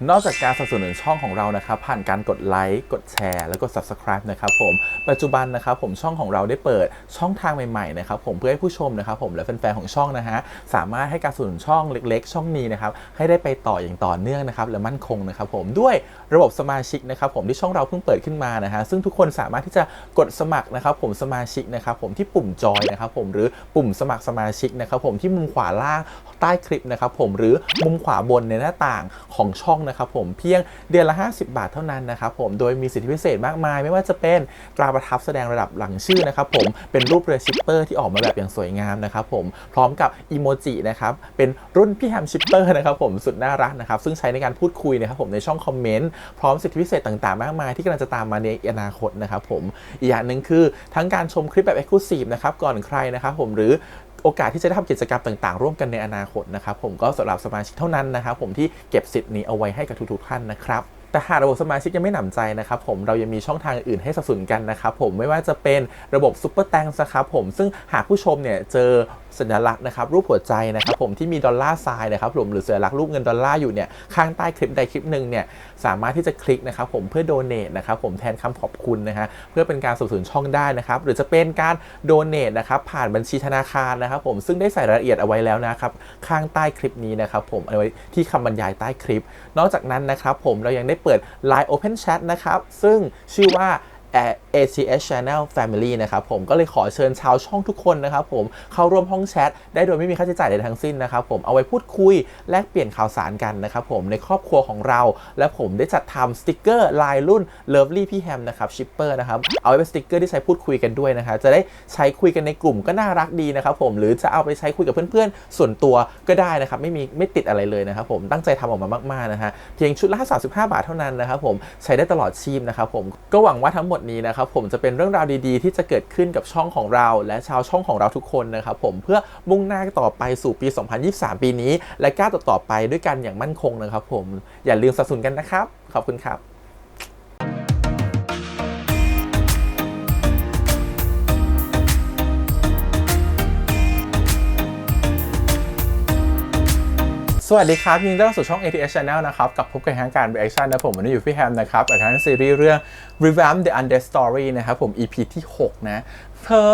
นอกจากการสนับสนุนช่องของเรานะครับผ่านการกดไลค์กดแชร์แล้วก็ Subscribe นะครับผมปัจจุบันนะครับผมช่องของเราได้เปิดช่องทางใหม่ๆนะครับผมเพื่อให้ผู้ชมนะครับผมและแฟนๆของช่องนะฮะสามารถให้การสนับสนุนช่องเล็กๆช่องนี้นะครับให้ได้ไปต่ออย่างต่อเนื่องนะครับและมั่นคงนะครับผมด้วยระบบสมาชิกนะครับผมที่ช่องเราเพิ่งเปิดขึ้นมานะฮะซึ่งทุกคนสามารถที่จะกดสมัครนะครับผมสมาชิกนะครับผมที่ปุ่มจอยนะครับผมหรือปุ่มสมัครสมาชิกนะครับผมที่มุมขวาล่างใต้คลิปนะครับผมหรือมุมขวาบนในหน้าต่างของช่องนะครับผมเพียงเดือนละ50 บาทเท่านั้นนะครับผมโดยมีสิทธิพิเศษมากมายไม่ว่าจะเป็นตราประทับแสดงระดับหลังชื่อนะครับผมเป็นรูปเรือชิปเปอร์ที่ออกมาแบบอย่างสวยงามนะครับผมพร้อมกับอีโมจินะครับเป็นรุ่นพี่แฮมชิปเปอร์นะครับผมสุดน่ารักนะครับซึ่งใช้ในการพูดคุยนะครับผมในช่องคอมเมนต์พร้อมสิทธิพิเศษต่างๆมากมายที่กำลังจะตามมาในอนาคตนะครับผมอีกอย่างหนึ่งคือทั้งการชมคลิปแบบ Exclusive นะครับก่อนใครนะครับผมหรือโอกาสที่จะได้ทำกิจกรรมต่างๆร่วมกันในอนาคตนะครับผมก็สำหรับสมาชิกเท่านั้นนะครับผมที่เก็บสิทธิ์นี้เอาไว้ให้กับทุกๆท่านนะครับแต่หากระบบสมาชิกยังไม่หนำใจนะครับผมเรายังมีช่องทางอื่นให้สนับสนุนกันนะครับผมไม่ว่าจะเป็นระบบซุปเปอร์แตงนะครับผมซึ่งหากผู้ชมเนี่ยเจอสัญลักษณ์นะครับรูปหัวใจนะครับผมที่มีดอลลาร์ไซน์นะครับผมหรือสัญลักษณ์รูปเงินดอลลาร์อยู่เนี่ยข้างใต้คลิปใดคลิปหนึ่งเนี่ยสามารถที่จะคลิกนะครับผมเพื่อโดเนทนะครับผมแทนคำขอบคุณนะฮะเพื่อเป็นการสนับสนุนช่องได้นะครับหรือจะเป็นการโดเนทนะครับผ่านบัญชีธนาคารนะครับผมซึ่งได้ใส่รายละเอียดเอาไว้แล้วนะครับข้างใต้คลิปนี้นะครับผมเอาไว้ที่คำบรรยายใต้คลิปนอกจากนั้นนะครับผมเรายังได้เปิด Line Open Chat นะครับซึ่งชื่อว่า ACS Channel Family นะครับผมก็เลยขอเชิญชาวช่องทุกคนนะครับผมเข้าร่วมห้องแชทได้โดยไม่มีค่าใช้จ่ายใดทั้งสิ้นนะครับผมเอาไว้พูดคุยแลกเปลี่ยนข่าวสารกันนะครับผมในครอบครัวของเราและผมได้จัดทำสติกเกอร์ลายรุ่น Lovely พี่แฮมนะครับชิปเปอร์นะครับเอาไว้เป็นสติกเกอร์ที่ใช้พูดคุยกันด้วยนะครับจะได้ใช้คุยกันในกลุ่มก็น่ารักดีนะครับผมหรือจะเอาไปใช้คุยกับเพื่อนๆส่วนตัวก็ได้นะครับไม่ติดอะไรเลยนะครับผมตั้งใจทำออกมามากๆนะฮะเพียงชุดละ35 บาทเท่านั้นนะครับผมใช้ได้ตลอดชีพนะครับผมก็หวังว่าทั้งหมดนี้นะครับผมจะเป็นเรื่องราวดีๆที่จะเกิดขึ้นกับช่องของเราและชาวช่องของเราทุกคนนะครับผมเพื่อมุ่งหน้าต่อไปสู่ปี 2023 ปีนี้และก้าวต่อไปด้วยกันอย่างมั่นคงนะครับผมอย่าลืมสนับสนุนกันนะครับขอบคุณครับสวัสดีครับยินดีต้อนรับสู่ช่อง ATS Channel นะครับกับพบกับทางการ reaction นะผมวันนี้อยู่พี่แฮมนะครับกับทางซีรีส์เรื่อง Revamp the Undead Story นะครับผม EP ที่ 6 นะเธอ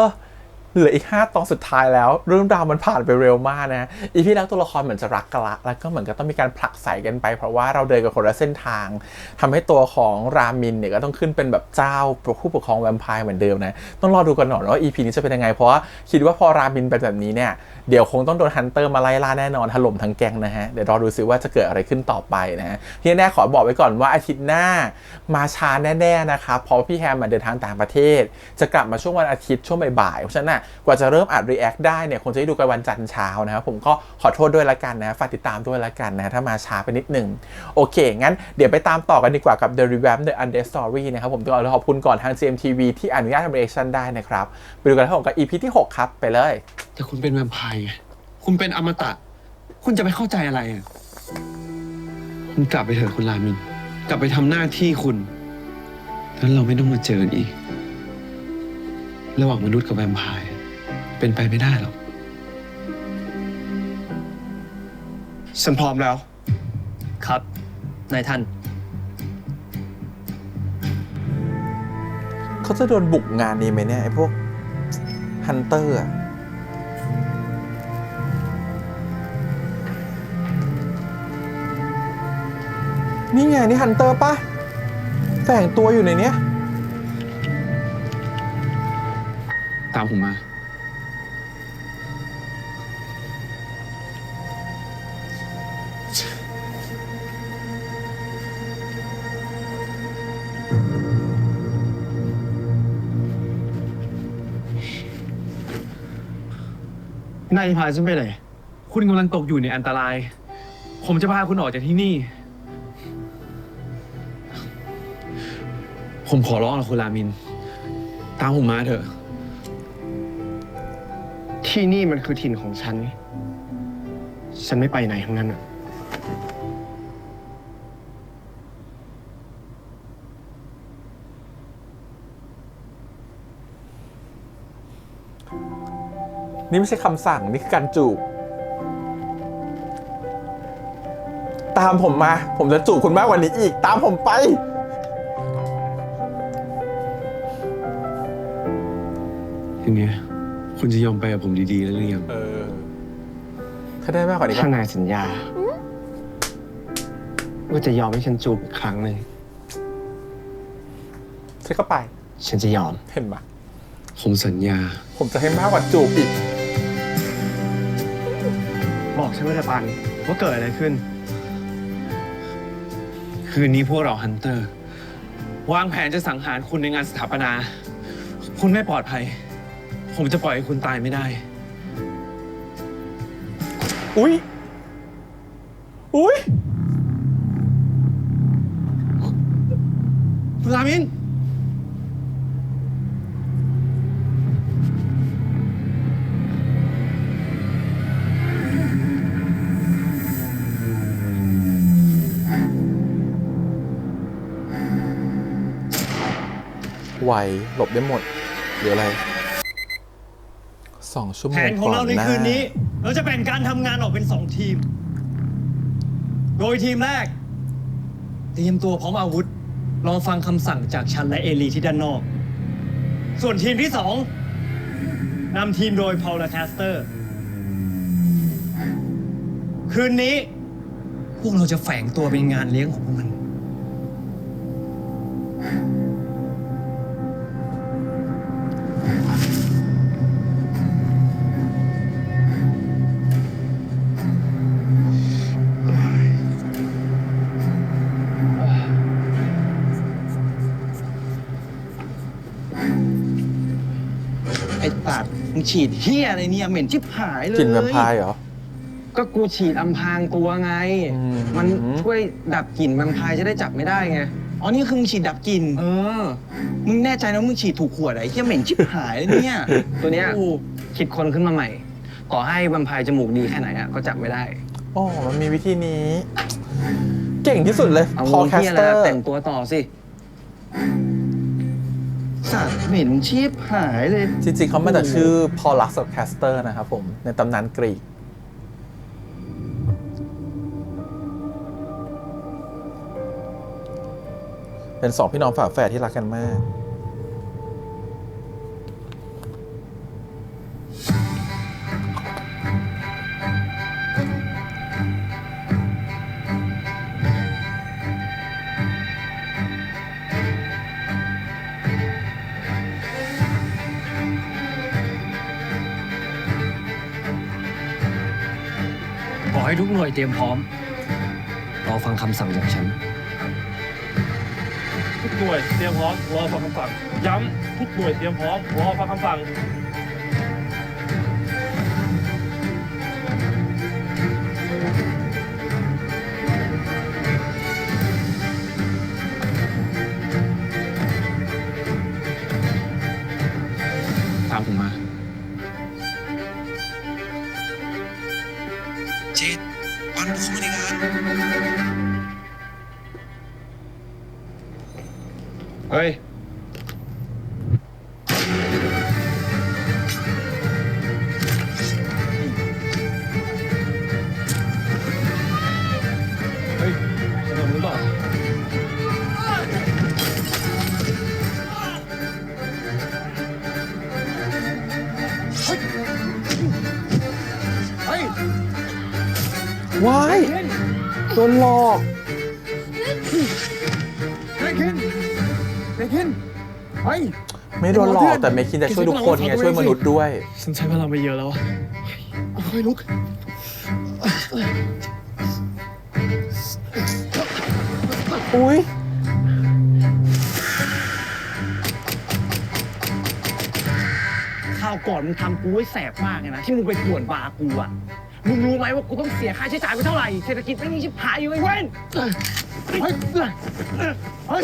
เหลืออีก5 ตอนสุดท้ายแล้วเรื่องราวมันผ่านไปเร็วมากนะ EP แรกตัวละครเหมือนจะรักกันละแล้วก็เหมือนกับต้องมีการผลักใส่กันไปเพราะว่าเราเดินกับคนละเส้นทางทำให้ตัวของรามินเนี่ยก็ต้องขึ้นเป็นแบบเจ้าผู้ปกครองแวมไพร์เหมือนเดิมนะต้องรอดูกันหน่อยว่า EP นี้จะเป็นยังไงเพราะว่าคิดว่าพอรามินเป็นแบบนี้เนี่ยเดี๋ยวคงต้องโดนฮันเตอร์มาไล่ล่าแน่นอนถล่มทั้งแก๊งนะฮะเดี๋ยวรอดูซิว่าจะเกิดอะไรขึ้นต่อไปนะฮะที่แน่ขอบอกไว้ก่อนว่าอาทิตย์หน้ามาช้าแน่ๆนะครับเพราะพี่แฮมเดินทางต่างประเทศจะกลับมาช่วงวันอาทิตย์ช่วงบ่ายๆเพราะฉะนั้นกว่าจะเริ่มอัด react ได้เนี่ยคงจะได้ดูกันวันจันทร์เช้านะครับผมก็ขอโทษด้วยละกันนะฝากติดตามด้วยละกันนะถ้ามาช้าไปนิดนึงโอเคงั้นเดี๋ยวไปตามต่อกันดีกว่ากับ The Revamp the Undead Story นะครับผมต้องขอบคุณก่อนทาง GMTV ที่อนุญาตทำ reaction ได้นะครับไปดูกันครับผมกับ EP ที่ 6 ครับไปเลยแต่คุณเป็นแวมไพร์ไงคุณเป็นอมตะคุณจะไปเข้าใจอะไรอ่ะคุณกลับไปเถอะคุณรามินกลับไปทำหน้าที่คุณแล้วเราไม่ต้องมาเจอกันอีกระหว่างมนุษย์กับแวมไพร์เป็นไปไม่ได้หรอกฉันพร้อมแล้วครับนายท่านเขาจะโดนบุกงานนี้ไหมเนี่ยไอ้พวกฮันเตอร์นี่ไงนี่ฮันเตอร์ปะแฝงตัวอยู่ในเนี้ยตามผมมานายพาฉันไปไหนคุณกำลังตกอยู่ในอันตรายผมจะพาคุณออกจากที่นี่ผมขอร้องนะคุณรามินตามผมมาเถอะที่นี่มันคือถิ่นของฉันไม่ไปไหนทั้งนั้นอ่ะนี่ไม่ใช่คำสั่งนี่คือการจูบ ตามผมมา ผมจะจูบคุณมากกว่านี้อีก ตามผมไป อย่างเงี้ยคุณจะยอมไปกับผมดีๆแล้วหรือยัง ถ้าได้มากกว่านี้ก็ ถ้านายสัญญาว่าจะยอมให้ฉันจูบอีกครั้งหนึ่ง ฉันก็ไป ฉันจะยอม เห็นไหม ผมสัญญา ผมจะให้มากกว่าจูบอีก บอกฉันว่าจะปันว่าเกิดอะไรขึ้น คืนนี้พวกเราฮันเตอร์ วางแผนจะสังหารคุณในงานสถาปนา คุณไม่ปลอดภัย ผมจะปล่อยให้คุณตายไม่ได้ อุ๊ย อุ๊ย คุณรามิน ไว หลบได้หมดหรืออะไร2 ชั่วโม แผ ง นของเราใน ก่ห คืนนี้ เราจะแบ่งการทำงานออกเป็น 2 ทีม โดยทีมแรก เตรียมตัวพร้อมอาวุธ รอฟังคำสั่งจากฉันและเอลีที่ด้านนอก ส่วนทีมที่ 2นำทีมโดยพอลและแคสเตอร์ คืนนี้ พวกเราจะแฝงตัวเป็นงานเลี้ยงของพวกมัน ไอ้ตัดมึงฉีดเฮียอะไรเนี่ยเหม็นชิบหายเลย กลิ่นแวมไพร์เหรอ ก็กูฉีดอำพรางตัวไง อืม มันช่วยดับกลิ่นแวมไพร์จะได้จับไม่ได้ไง อ๋อนี่คือมึงฉีดดับกลิ่นมึงแน่ใจนะว่ามึงฉีดถูกขวดอะไอ้เฮียเหม็นชิบหายเลยเนี่ย ตัวเนี้ย โอ้ คิดคนขึ้นมาใหม่ ต่อให้แวมไพร์จมูกดีแค่ไหนอะก็จับไม่ได้ อ๋อ มันมีวิธีนี้ เก่งที่สุดเลย เอา พอ มือ แคส ที่อะไร เตอร์ แต่งตัวต่อสิ สัตว์เหม็นชิบหายเลย จริงๆเขามาจากชื่อพอลักซ์แคสเตอร์นะครับผม ในตำนานกรีก เป็น2 พี่น้องฝาแฝดที่รักกันมาก ขอให้ทุกหน่วยเตรียมพร้อม รอฟังคำสั่งจากฉัน ทุกหน่วยเตรียมพร้อมรอฟังคำสั่ง ย้ำทุกหน่วยเตรียมพร้อมรอฟังคำสั่ง ตามผมมา เจ็ดปันเข้ามาในงาน เฮ้ย เฮ้ยถนนนู้นเปล่า ว้ายโดนหลอก ไม่โดนหลอก แต่เมคินจะช่วยทุกคนไงช่วยมนุษย์ด้วย ฉันใช้พลังไปเยอะแล้วอะค่อยลุก อุ้ย ข้าวก่อนมึงทำกูไว้แสบมากเลยนะ ที่มึงไปป่วนบาร์กูอะมึงรู้ไหมว่ากูต้องเสียค่าใช้จ่ายไปเท่าไหร่ เศรษฐกิจไม่มีชิบหายอยู่ไอ้เว้นเฮ้ยเฮ้ย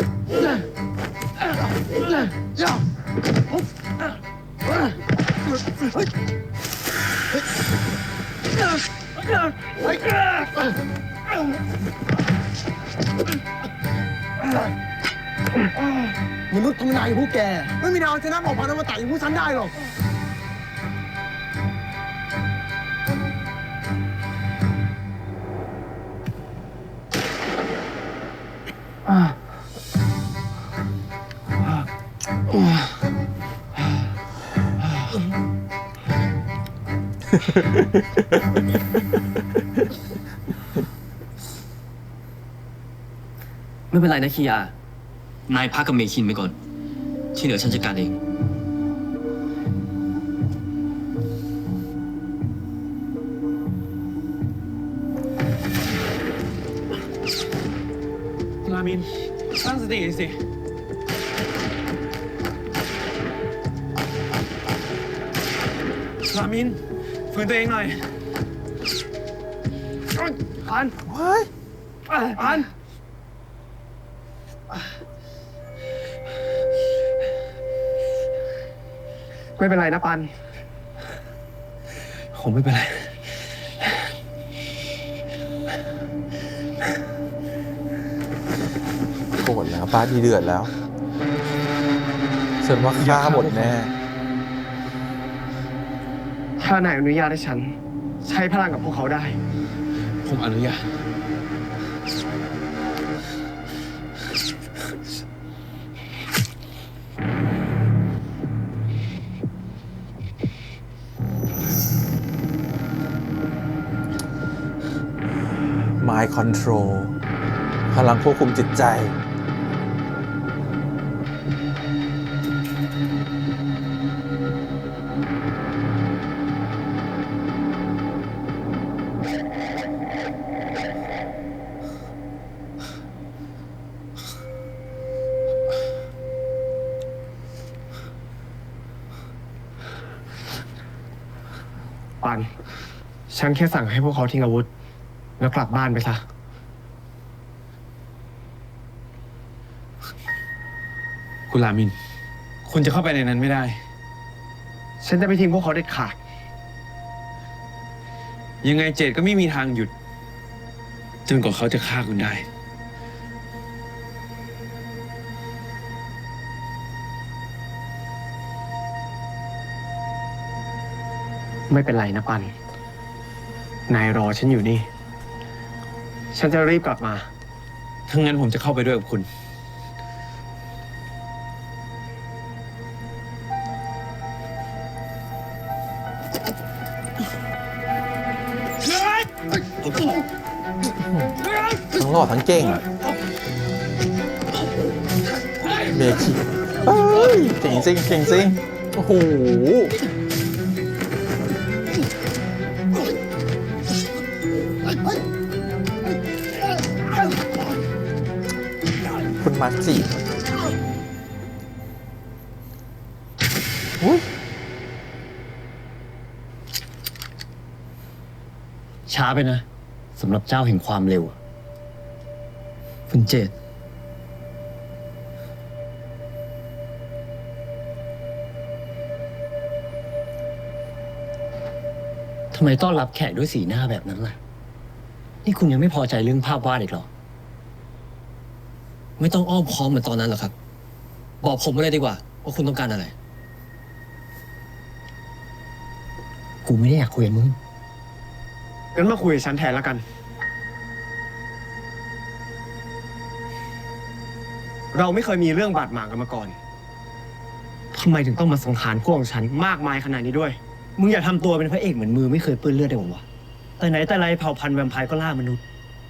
มนุษย์ธรรมดาอย่างพวกแก ไม่มีทางเอาชนะหมอพันธมตะอย่างพวกฉันได้หรอก ไม่เป็นไรนะคียานายพักกับเมคินไปก่อน ที่เหลือฉันจัดการเอง รามินตั้งสติสิ รามินฝืนตัวเองหน่อยปัน ว้าย ปันไม่เป็นไรนะปัน ผมไม่เป็นไร โกรธแล้วป้าดีเดือดแล้วฉันว่าฆ่าหมดแน่ ถ้านายอนุญาตให้ฉัน ใช้พลังกับพวกเขาได้ ผมอนุญาต Mind Control พลังควบคุมจิตใจ ปัน ฉันแค่สั่งให้พวกเขาทิ้งอาวุธ แล้วกลับบ้านไปซะ คุณลามิน คุณจะเข้าไปในนั้นไม่ได้ ฉันจะไม่ทิ้งพวกเขาเด็ดขาด ยังไงเจดก็ไม่มีทางหยุด จนกว่าเขาจะฆ่าคุณได้ ไม่เป็นไรนะปัน นายรอฉันอยู่นี่ ฉันจะรีบกลับมาถ้างั้นผมจะเข้าไปด้วยกับคุณ ทั้งหล่อทั้งเก่ง เมคิเอ้ยเก่งจริงเก่งจริง โอ้โห คุณมาจิอุ๊ย ช้าไปนะสำหรับเจ้าแห่งความเร็วอะคุณเจตทำไมต้อนรับแขกด้วยสีหน้าแบบนั้นล่ะ นี่คุณยังไม่พอใจเรื่องภาพวาดอีกเหรอ ไม่ต้องอ้อมค้อมเหมือนตอนนั้นหรอกครับ บอกผมมาเลยดีกว่าว่าคุณต้องการอะไร กูไม่ได้อยากคุยกับมึง งั้นมาคุยกับฉันแทนแล้วกัน เราไม่เคยมีเรื่องบาดหมางกันมาก่อน ทำไมถึงต้องมาสังหารพวกของฉันมากมายขนาดนี้ด้วย มึงอย่าทำตัวเป็นพระเอกเหมือนมือไม่เคยเปื้อนเลือดได้หรอวะแต่ไหนแต่ไรเผ่าพันธุ์แวมไพร์ก็ล่ามนุษย์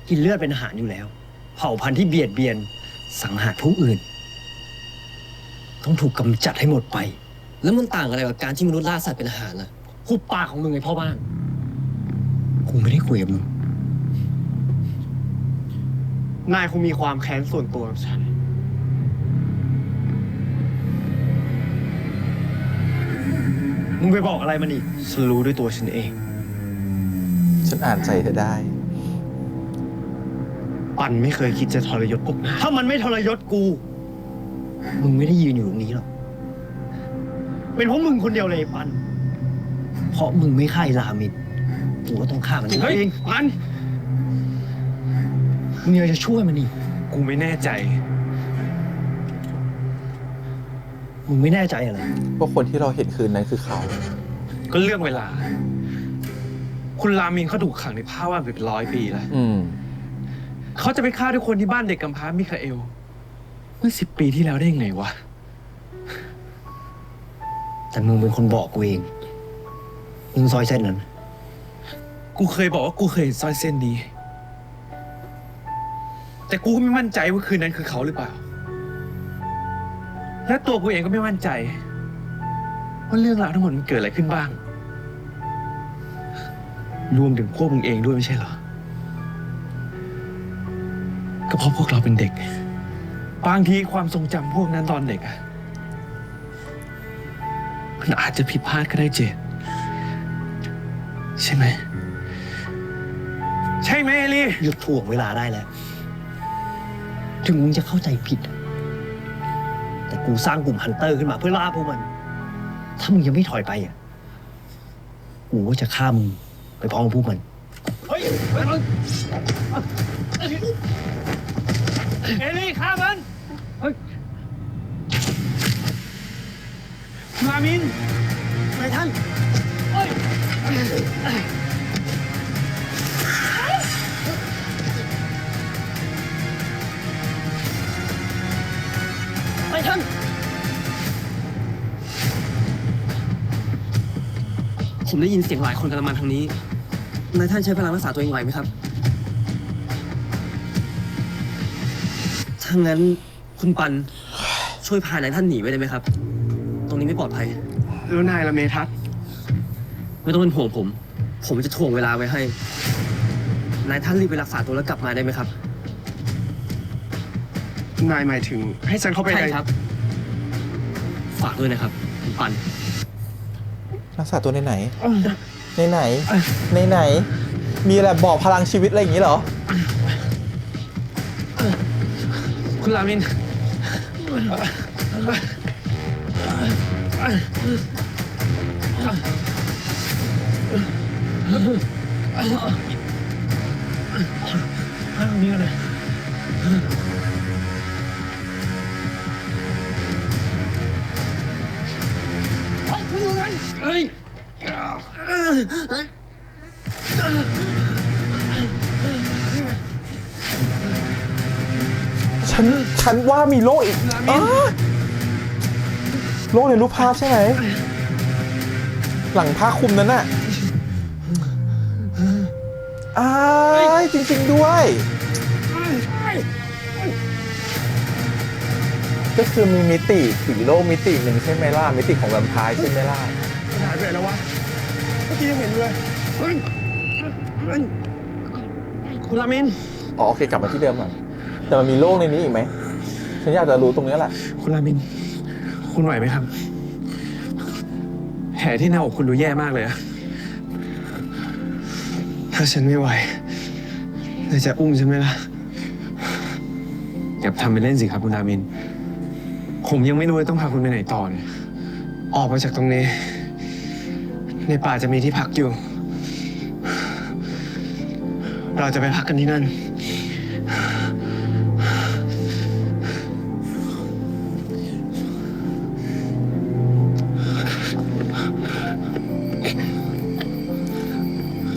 กินเลือดเป็นอาหารอยู่แล้ว เผ่าพันธุ์ที่เบียดเบียน สังหารผู้อื่น ต้องถูกกำจัดให้หมดไป แล้วมันต่างอะไรกับการที่มนุษย์ล่าสัตว์เป็นอาหารล่ะหุบปากของมึงไอ้พ่อบ้าน กูไม่ได้คุยกับมึง นายคงมีความแค้นส่วนตัวกับฉัน มึงไปบอกอะไรมันอีก ฉันรู้ด้วยตัวฉันเอง ฉันอ่านใจเธอได้ ปันไม่เคยคิดจะทรยศพวกนาย ถ้ามันไม่ทรยศกู มึงไม่ได้ยืนอยู่ตรงนี้หรอก เป็นเพราะมึงคนเดียวเลยไอ้ปัน เพราะมึงไม่ฆ่าไอ้รามินกูก็ต้องฆ่ามัน เฮ้ย เอง ปัน มึงยังจะช่วยมันอีก กูไม่แน่ใจ มึงไม่แน่ใจอะไร ว่าคนที่เราเห็นคืนนั้นคือเขา ก็เรื่องเวลา คุณรามินเขาถูกขังในผ้าว่านเป็น100 ปีแล้ว อืม เขาจะไปฆ่าทุกคนที่บ้านเด็กกำพร้ามิคาเอล เมื่อ10 ปีที่แล้วได้ยังไงวะ แต่มึงเป็นคนบอกกูเอง มึงซอยเส้นนั้น กูเคยบอกว่ากูเคยเห็นสร้อยเส้นนี้ แต่กูก็ไม่มั่นใจว่าคืนนั้นคือเขาหรือเปล่า และตัวกูเองก็ไม่มั่นใจ ว่าเรื่องราวทั้งหมดมันเกิดอะไรขึ้นบ้าง รวมถึงพวกมึงเองด้วยไม่ใช่เหรอ ก็เพราะพวกเราเป็นเด็ก บางทีความทรงจำพวกนั้นตอนเด็กอะมันอาจจะผิดพลาดก็ได้เจดใช่ไหม ใช่ไหมเอลี่ หยุดถ่วงเวลาได้แล้ว ถึงมึงจะเข้าใจผิดอะแต่กูสร้างกลุ่มฮันเตอร์ขึ้นมาเพื่อล่าพวกมัน ถ้ามึงยังไม่ถอยไปอ่ะ กูก็จะฆ่ามึงไปพร้อมกับพวกมัน เอลี่ฆ่ามันมามิน นายท่าน นายท่าน ผมได้ยินเสียงหลายคนกำลังมาทางนี้ นายท่านใช้พลังรักษาตัวเองไหวไหมครับ ถ้างั้นคุณปันช่วยพานายท่านหนีไปได้ไหมครับ ตรงนี้ไม่ปลอดภัย แล้วนายละเมทัศน์ ไม่ต้องเป็นห่วงผม ผมจะถ่วงเวลาไว้ให้ นายท่านรีบไปรักษาตัวแล้วกลับมาได้ไหมครับ นายหมายถึงให้ฉันเข้าไป ใช่ครับ ฝากด้วยนะครับคุณปัน รักษาตัวในไหน ในไหน ในไหน มีอะไรบอกพลังชีวิตอะไรอย่างนี้เหรอ คุณรามิน ฉันว่ามีโลกอีกอ้าโลกในรูปภาพใช่ไหม หลังผ้าคลุมนั้นน่ะอ้ายจริงๆด้วย ก็คือมีมิติสีโลกมิติหนึ่งใช่ไหมล่ะ มิติของแวมไพร์ใช่ไหมล่ะ หายไปไหนแล้ววะ เมื่อกี้ยังเห็นอยู่เลยคุณรามิน อ๋อโอเคกลับมาที่เดิมก่อนแต่มันมีโลกในนี้อีกไหม ฉันอยากจะรู้ตรงนี้แหละ คุณรามิน คุณไหวไหมครับ แผลที่หน้าอกคุณดูแย่มากเลยอะถ้าฉันไม่ไหวนายจะอุ้มฉันไหมล่ะ อย่าทำเป็นเล่นสิครับคุณรามิน ผมยังไม่รู้ว่าต้องพาคุณไปไหนต่อเนี่ยออกมาจากตรงนี้ ในป่าจะมีที่พักอยู่ เราจะไปพักกันที่นั่น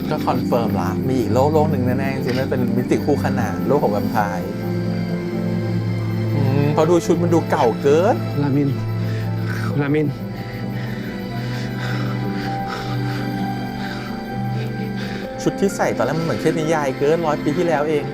ก็คอนเฟิร์มละมีอีกโลกหนึ่งแน่ๆจริงๆมันเป็นมิติคู่ขนานโลกของแวมไพร์พอดูชุดมันดูเก่าเกิน รามิน รามิน ชุดที่ใส่ตอนแรกมันเหมือนเทพนิยายเกิน100 ปีที่แล้วเอง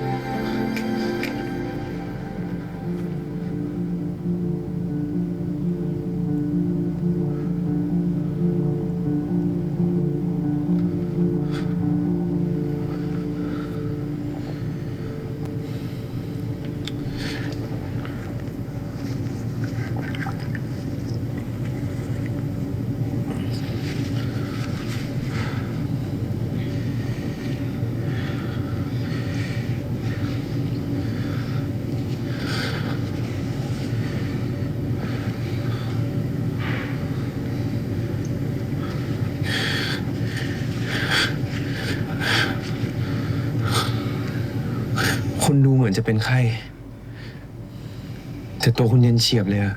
คุณดูเหมือนจะเป็นไข้ แต่ตัวคุณเย็นเฉียบเลยอะ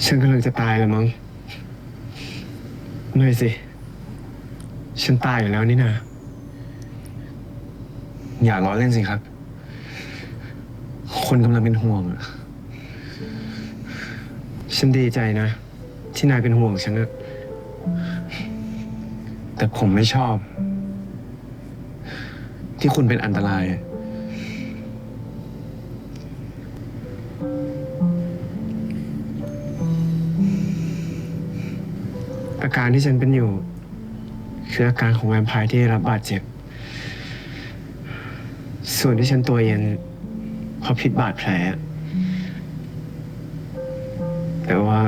ฉันกำลังจะตายแล้วมั้ง ไม่สิ ฉันตายอยู่แล้วนี่นะอย่าล้อเล่นสิครับ คนกำลังเป็นห่วงอะฉันดีใจนะ ที่นายเป็นห่วงฉันนะแต่ผมไม่ชอบ ที่คุณเป็นอันตราย อาการที่ฉันเป็นอยู่ คืออาการของแวมไพร์ที่ได้รับบาดเจ็บ ส่วนที่ฉันตัวเย็นเพราะพิษบาดแผล แต่ว่า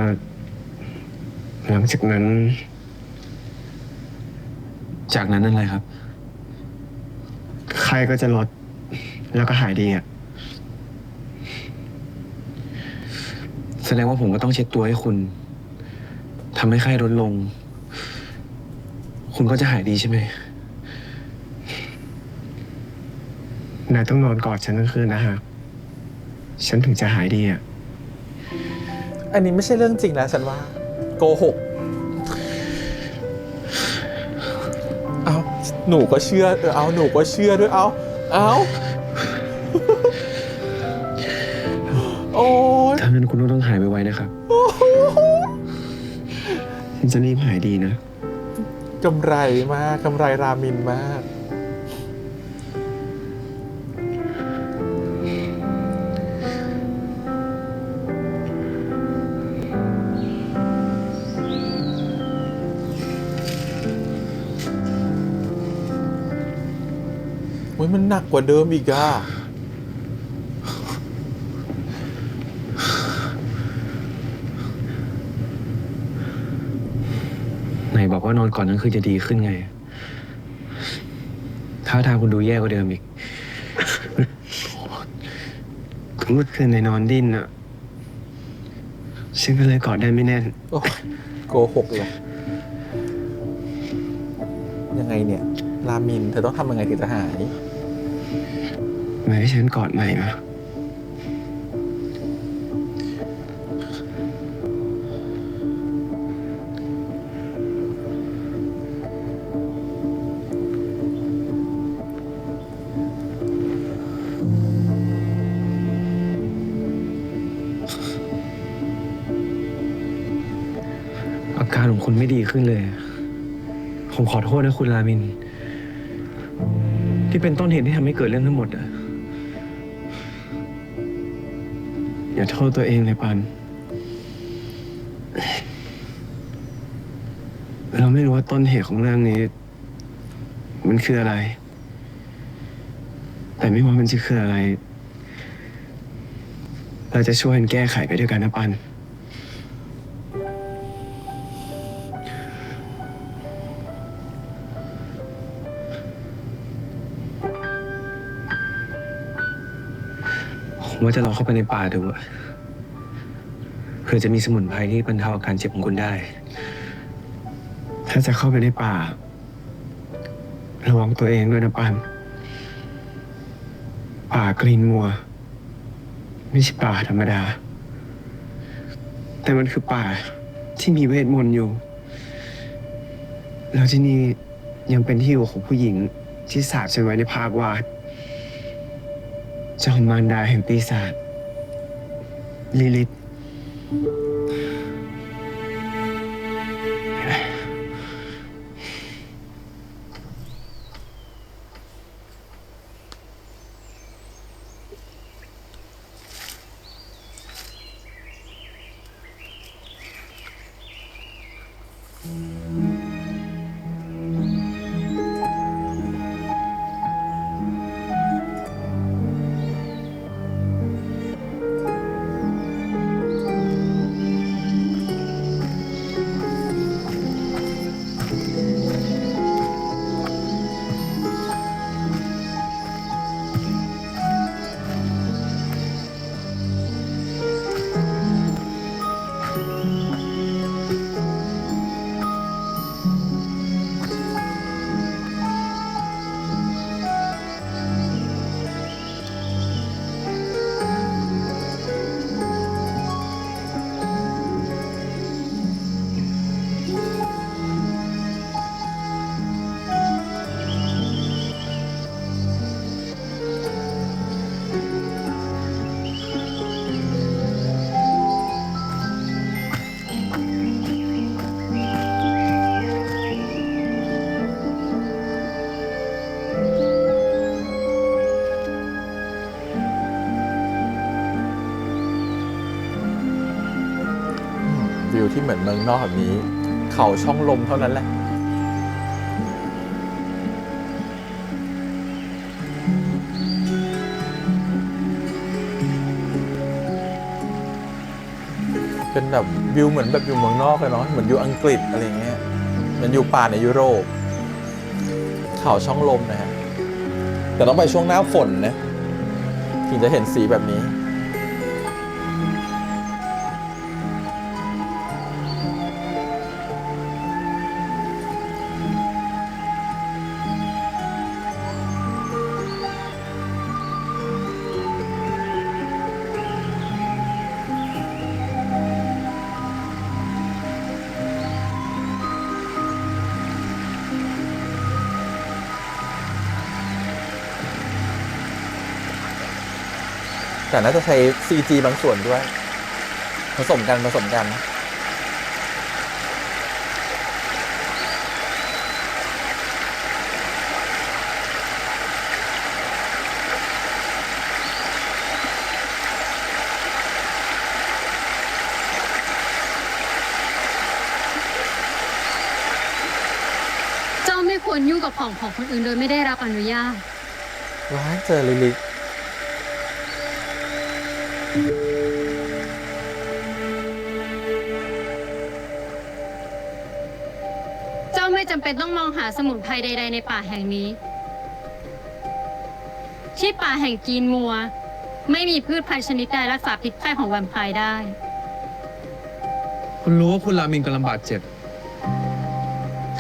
หลังจากนั้นอะไรครับ ใครก็จะลด แล้วก็หายดีอ่ะ แสดงว่าผมก็ต้องเช็ดตัวให้คุณทำให้ไข้ลดลง คุณก็จะหายดีใช่ไหม นายต้องนอนกอดฉันทั้งคืนนะฮะ ฉันถึงจะหายดีอ่ะ อันนี้ไม่ใช่เรื่องจริงนะฉันว่าโกหกเอาหนูก็เชื่อเอาหนูก็เชื่อด้วยเอา โอ้ย ถ้างั้นคุณต้องหายไวๆนะครับ ฉันจะรีบหายดีนะ กำไรมากกำไรรามินมาก โอ้ยมันหนักกว่าเดิมอีกอะ ไหนบอกว่านอนก่อนนั้นคือจะดีขึ้นไงท่าทางคุณดูแย่กว่าเดิมอีก เมื่อคืนในนอนดิ้นอ่ะ ฉันก็เลยกอดได้ไม่แน่น โอ้ยโกหกเลยยังไงเนี่ย รามินเธอต้องทำยังไงถึงจะหาย มาให้ฉันกอดใหม่มาอาการของคุณไม่ดีขึ้นเลย ผมขอโทษนะคุณรามิน ที่เป็นต้นเหตุที่ทำให้เกิดเรื่องทั้งหมดอะอย่าโทษตัวเองเลยปัน เราไม่รู้ว่าต้นเหตุของเรื่องนี้ มันคืออะไร แต่ไม่ว่ามันจะคืออะไร เราจะช่วยกันแก้ไขไปด้วยกันนะปัน ผมว่าจะลองเข้าไปในป่าดูอะเผื่อจะมีสมุนไพรที่บรรเทาอาการเจ็บของคุณได้ ถ้าจะเข้าไปในป่า ระวังตัวเองด้วยนะปัน ป่ากรีนมัว ไม่ใช่ป่าธรรมดา แต่มันคือป่าที่มีเวทมนต์อยู่ แล้วที่นี่ยังเป็นที่อยู่ของผู้หญิงที่สาปฉันไว้ในภาพวาด เจ้ามารดาแห่งปีศาจลิลิธ ที่เหมือนเมืองนอกแบบนี้ เขาช่องลมเท่านั้นแหละเป็นแบบวิวเหมือนแบบอยู่เมืองนอกเลยเนาะเหมือนอยู่อังกฤษอะไรเงี้ยเหมือนอยู่ป่าในยุโรปเขาช่องลมนะฮะแต่ต้องไปช่วงหน้าฝนนะถึงจะเห็นสีแบบนี้ แต่น่าจะใช้ CG บางส่วนด้วย ผสมกัน เจ้าไม่ควรยุ่งกับของคนอื่นโดยไม่ได้รับอนุญาต ว้ายเจอลิลิก เจ้าไม่จำเป็นต้องมองหาสมุนไพรใดๆในป่าแห่งนี้ ที่ป่าแห่งกีนมัว ไม่มีพืชพันธุ์ชนิดใดรักษาพิษไข้ของแวมไพร์ได้ คุณรู้ว่าคุณรามินกำลังบาดเจ็บ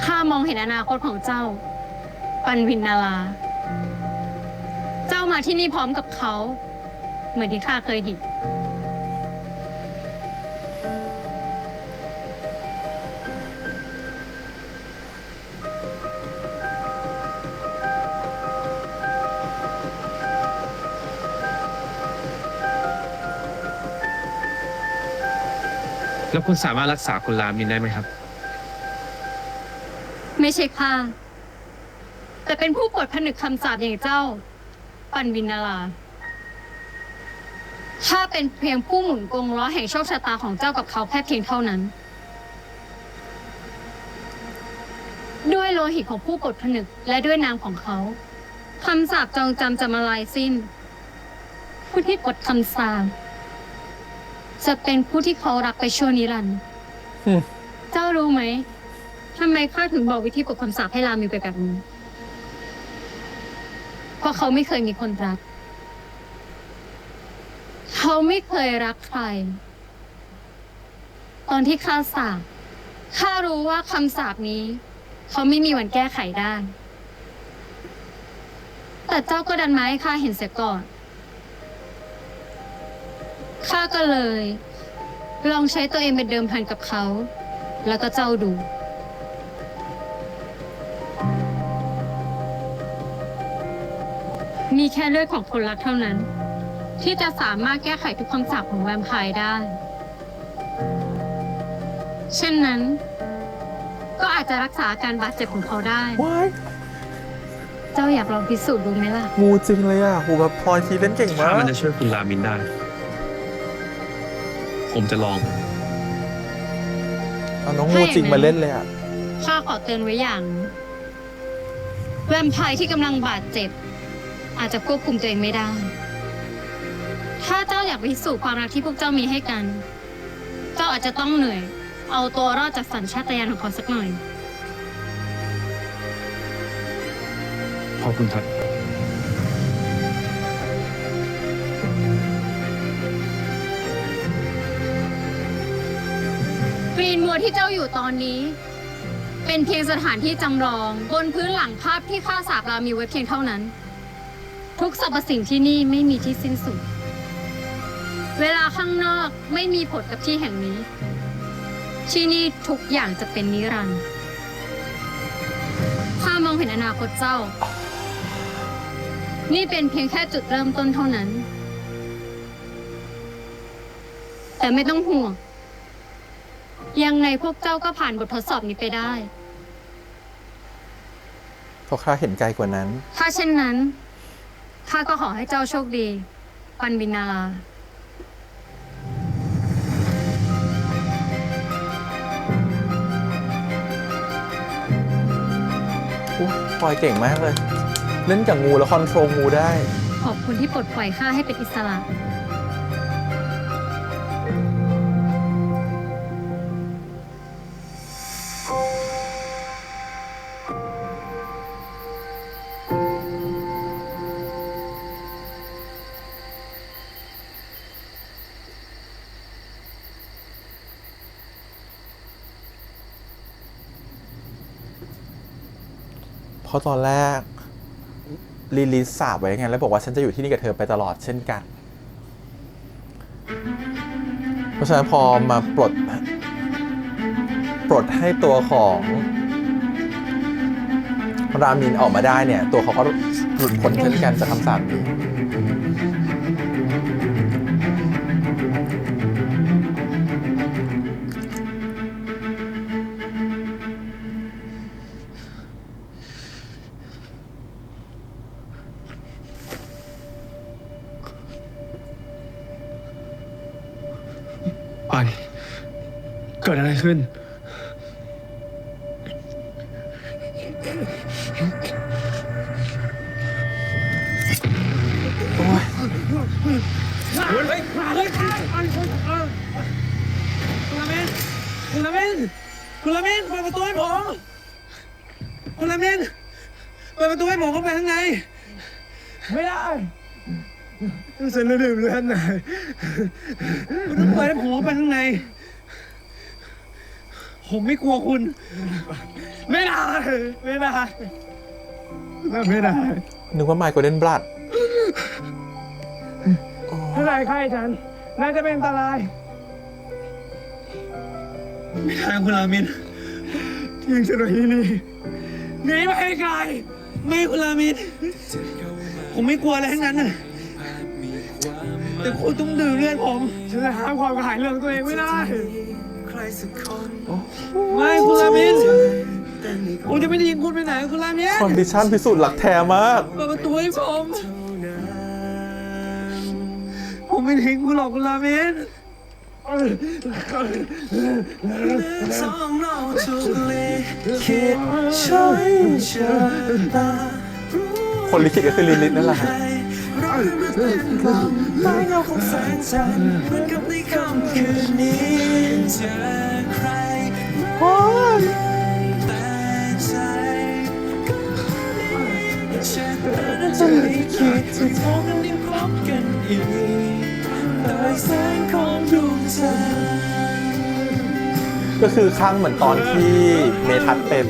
ข้ามองเห็นอนาคตของเจ้า ปันวินนาลา เจ้ามาที่นี่พร้อมกับเขา เหมือนที่ข้าเคยเห็น แล้วคุณสามารถรักษาคุณรามินได้ไหมครับ ไม่ใช่ข้า แต่เป็นผู้ปลดผนึกคำสาปอย่างเจ้า ปันวินนาลาข้าเป็นเพียงผู้หมุนกงล้อแห่งโชคชะตาของเจ้ากับเขาแค่เพียงเท่านั้น ด้วยโลหิตของผู้ปลดผนึกและด้วยนามของเขาคำสาปจองจำจะมาลายสิ้น ผู้ที่ปลดคำสาปจะเป็นผู้ที่เขารักไปชั่วนิรันดร์ อืม เจ้ารู้ไหมทำไมข้าถึงบอกวิธีปลดคำสาปให้รามิวไปแบบนี้ เพราะเขาไม่เคยมีคนรัก เขาไม่เคยรักใคร ตอนที่ข้าสาปข้ารู้ว่าคำสาปนี้ เขาไม่มีวันแก้ไขได้ แต่เจ้าก็ดันมาให้ข้าเห็นเสียก่อน ข้าก็เลย ลองใช้ตัวเองเป็นเดิมพันกับเขา แล้วก็เจ้าดู มีแค่เลือดของคนรักเท่านั้น ที่จะสามารถแก้ไขทุกคำสาปของแวมไพร์ได้ เช่นนั้น ก็อาจจะรักษาอาการบาดเจ็บของเขาได้ ว้าย เจ้าอยากลองพิสูจน์ดูไหมล่ะ งูจริงเลยอ่ะโหแบบพลอยทีเล่นเก่งมา ถ้าก มันจะช่วยคุณรามินได้ ผมจะลอง เอาน้องงูจริงมาเล่นเลยอ่ะ ข้าขอเตือนไว้อย่างแวมไพร์ที่กำลังบาดเจ็บ อาจจะควบคุมตัวเองไม่ได้ ถ้าเจ้าอยากพิสูจน์ความรักที่พวกเจ้ามีให้กัน เจ้าอาจจะต้องเหนื่อย เอาตัวรอดจากสัญชาตญาณของเขาสักหน่อย ขอบคุณครับ กรีนมัวที่เจ้าอยู่ตอนนี้ เป็นเพียงสถานที่จำลองบนพื้นหลังภาพที่ข้าสาปรามีไว้เพียงเท่านั้น ทุกสรรพสิ่งที่นี่ไม่มีที่สิ้นสุด เวลาข้างนอกไม่มีผลกับที่แห่งนี้ ที่นี่ทุกอย่างจะเป็นนิรันดร์ข้ามองเห็นอนาคตเจ้า นี่เป็นเพียงแค่จุดเริ่มต้นเท่านั้น แต่ไม่ต้องห่วง ยังไงพวกเจ้าก็ผ่านบททดสอบนี้ไปได้ เพราะข้าเห็นไกลกว่านั้น ถ้าเช่นนั้น ข้าก็ขอให้เจ้าโชคดี ปันบินนารา พลอยเก่งมากเลย เล่นกับงูแล้วคอนโทรลงูได้ ขอบคุณที่ปลดปล่อยข้าให้เป็นอิสระ เพราะตอนแรกลิลิสาบไว้ไงแล้วบอกว่าฉันจะอยู่ที่นี่กับเธอไปตลอดเช่นกัน เพราะฉะนั้นพอมาปลดให้ตัวของรามินออกมาได้เนี่ย ตัวเขาก็หลุดพ้นเช่นกันจากคำสาปนี้ ไป เกิดอะไรขึ้น คุณละเมนคุณละเมนเปิดประตูให้ผมคุณละเมนเปิดประตูให้ผมเข้าไปข้างในไม่ได้ฉันลืมเลือนหน่อยคุณต้องเปิดให้ผมเข้าไปข้างในผมไม่กลัวคุณไม่ได้ไม่ได้ไม่ได้ นึกว่าไมค์โกลเด้นบลัด ถ้านายใครฉันน่าจะเป็นอันตรายไม่ได้คุณรามินทิ้งฉันไว้ที่นี่หนีไปไกลไม่คุณรามินผมไม่กลัวอะไรทั้งนั้นน่ะแต่คุณต้องดื่มเลือดผมฉันจะห้ามความกระหายเรื่องตัวเองไม่ได้ไม่คุณรามินผมจะไม่ทิ้งคุณไปไหนคุณรามิน คอนดิชั่นพิสูจน์หลักแท้มาก เปิดประตูให้ผมไม่ทิ้งคุณหรอกคุณรามิน คนลิขิตก็คือลิลิตนั่นแหละฮะ ก็คือข้างเหมือนตอนที่เมทัศน์เป็น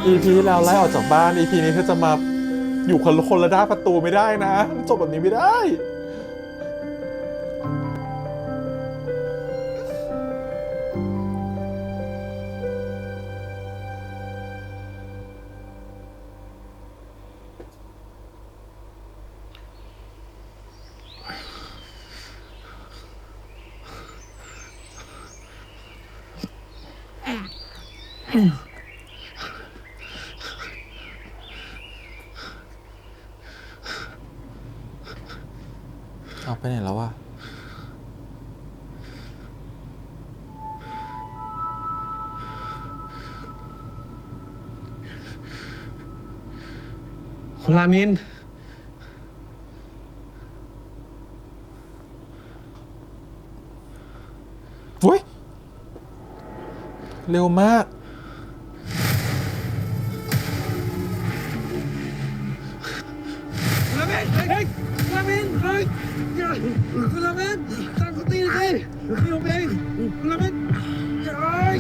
EP ที่แล้วไล่ออกจากบ้าน EP นี้เธอจะมาอยู่คนละด้านประตูไม่ได้นะ จบแบบนี้ไม่ได้ เอาไปไหนแล้ววะ คุณรามิน เฮ้ย เร็วมาก คุณรามินเฮ้ยคุณรามินเฮ้ยคุณรามินตั้งสติเลยพี่ผมเองคุณรามินเฮ้ย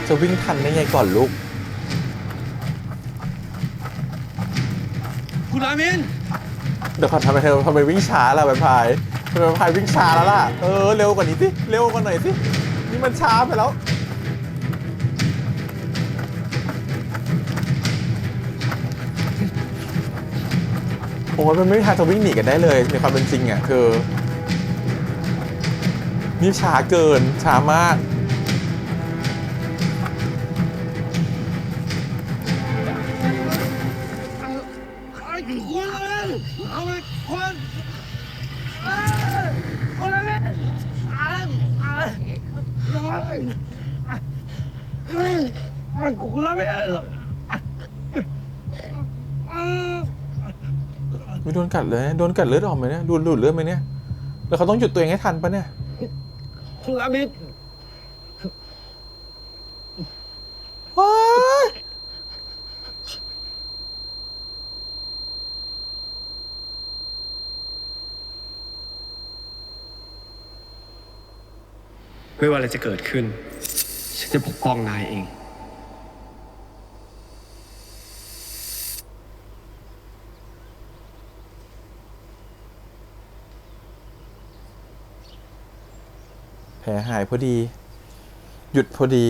จะวิ่งทันได้ไงก่อนลูก คุณรามิน เดี๋ยวก่อนทำไมวิ่งช้าล่ะใบพายทำไมใบพายวิ่งช้าแล้วล่ะ เร็วกว่านี้สิ เร็วกว่าหน่อยสิ นี่มันช้าไปแล้ว ค โอ้ยมันไม่มีทางจะวิ่งหนีกันได้เลยในความเป็นจริงอ่ะคือนี่ช้าเกินช้ามากไม่โดนกัดเลยโดนกัดเลือดออกไหมเนี่ยดูดเลือดไหมเนี่ยแล้วเขาต้องหยุดตัวเองให้ทันปะเนี่ย คุณรามิน ว้าย ไม่ว่าอะไรจะเกิดขึ้น ฉันจะปกป้องนายเอง แผลหายพอดี หยุดพอดี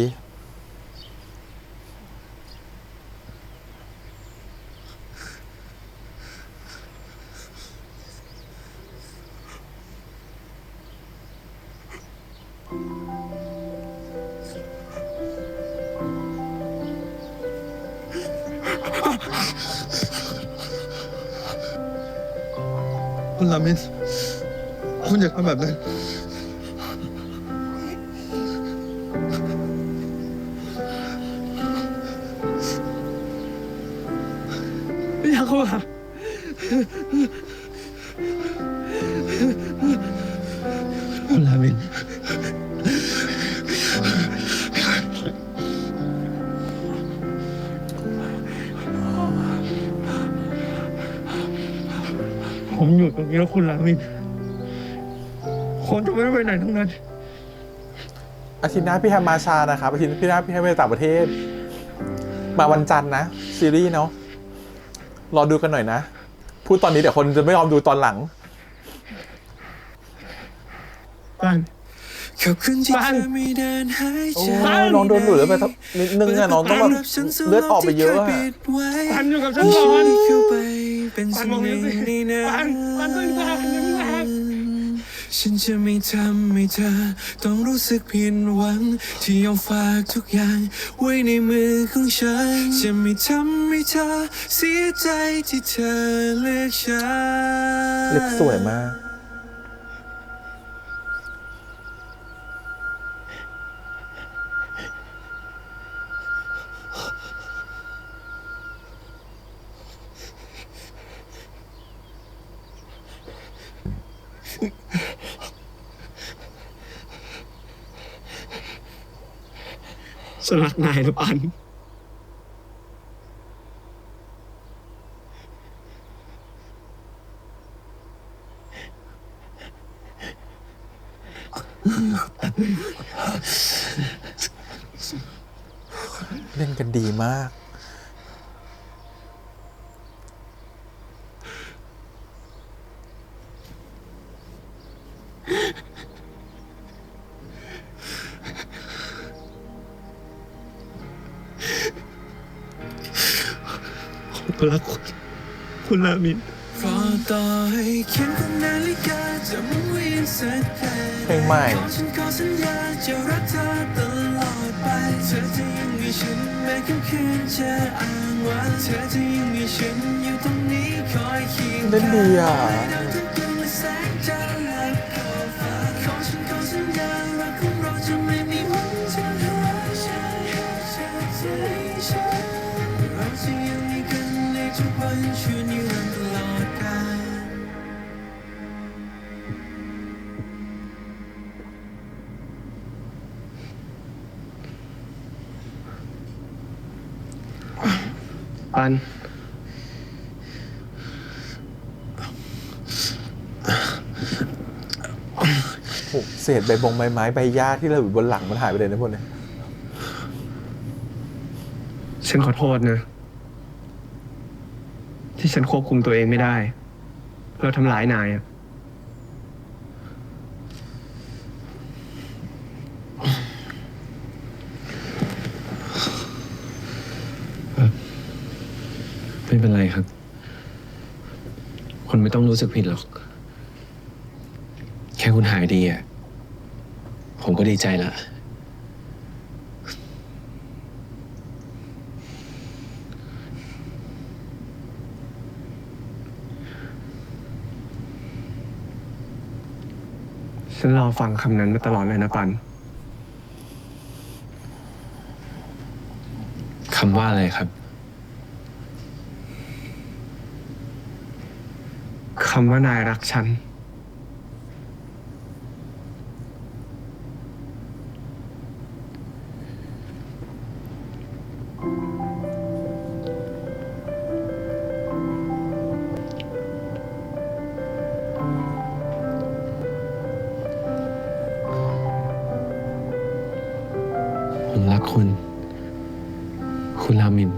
คุณรามิน คุณอย่าทำแบบนั้น อยากเข้ามา คุณรามิน ผมอยู่ตรงนี้แล้วคุณรามินผมจะไม่ไปไหนทั้งนั้น อาทิตย์หน้าพี่แฮมมาชานะครับอาทิตย์หน้าพี่แฮมไปต่างประเทศ มาวันจันทร์นะ ซีรีส์เนาะรอดูกันหน่อยนะ พูดตอนนี้เดี๋ยวคนจะไม่ยอมดูตอนหลัง บ้าน ขอบคุณที่ บ้าน เธอไม่เดินหายใจ โอ้ยน้องโดนหลุดแล้วไปสักนิดนึงอะน้องต้องแบบเลือดออกไปเยอะอะ บ้านอยู่กับฉันก่อน เข้าไปเป็น บ้าน สิ่ง มอง ห นี่ นึ่ง สิ ในนั้ บ้าน น ต้องตายอย่าเพิ่งแรง ฉันจะไม่ทำให้เธอต้องรู้สึกผิดหวังที่ยอมฝากทุกอย่างไว้ในมือของฉันจะไม่ทำให้เธอเสียใจที่เธอเลือกฉัน เล็บสวยมาก ฉันรักนายนะปัน เล่นกันดีมาก ผมรักคุณรามิน เพราะต่อให้เข็มของนาฬิกาจะหมุนเวียนสักแค่ เพลงใหม่ ฉันขอสัญญาจะรักเธอตลอดไปเธอจะยังมีฉันแม้ค่ำคืนจะอ้างว้างเธอจะยังมีฉันอยู่ตรงนี้คอยเคียง เล่นดีอ่ะ ดังทุกคืนและแสงจันทร์และขอบฟ้าขอฉันขอสัญญารักของเราจะไม่มีวันจะหายฉันฉันเราจะยังมีกันในทุกวันชั่วนิรันดร์ตลอดกาล ปัน โอ้โหเศษใบไม้ใบหญ้าที่เราอยู่บนหลังมันหายไปเลยนะพวกเนี้ย ฉันขอโทษนะ ที่ฉันควบคุมตัวเองไม่ได้แล้วทำร้ายนายอะไม่เป็นไรครับ ค คุณไม่ต้องรู้สึกผิดหรอก แค่คุณหายดีอ่ะ ผมก็ดีใจละ ฉันรอฟังคำนั้นมาตลอดเลยนะปัน คำว่าอะไรครับ คำว่านายรักฉัน ผมรักคุณ คุณรามิน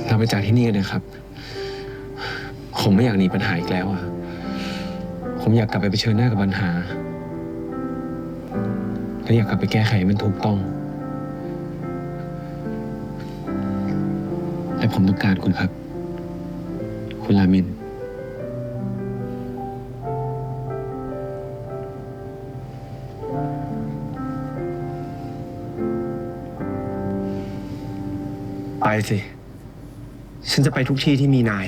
เราไปจากที่นี่กันนะครับ ผมไม่อยากหนีปัญหาอีกแล้วอ่ะ ผมอยากกลับไปเผชิญหน้ากับปัญหา และอยากกลับไปแก้ไขให้มันถูกต้อง และผมต้องการคุณครับ คุณรามิน ไปสิ ฉันจะไปทุกที่ที่มีนาย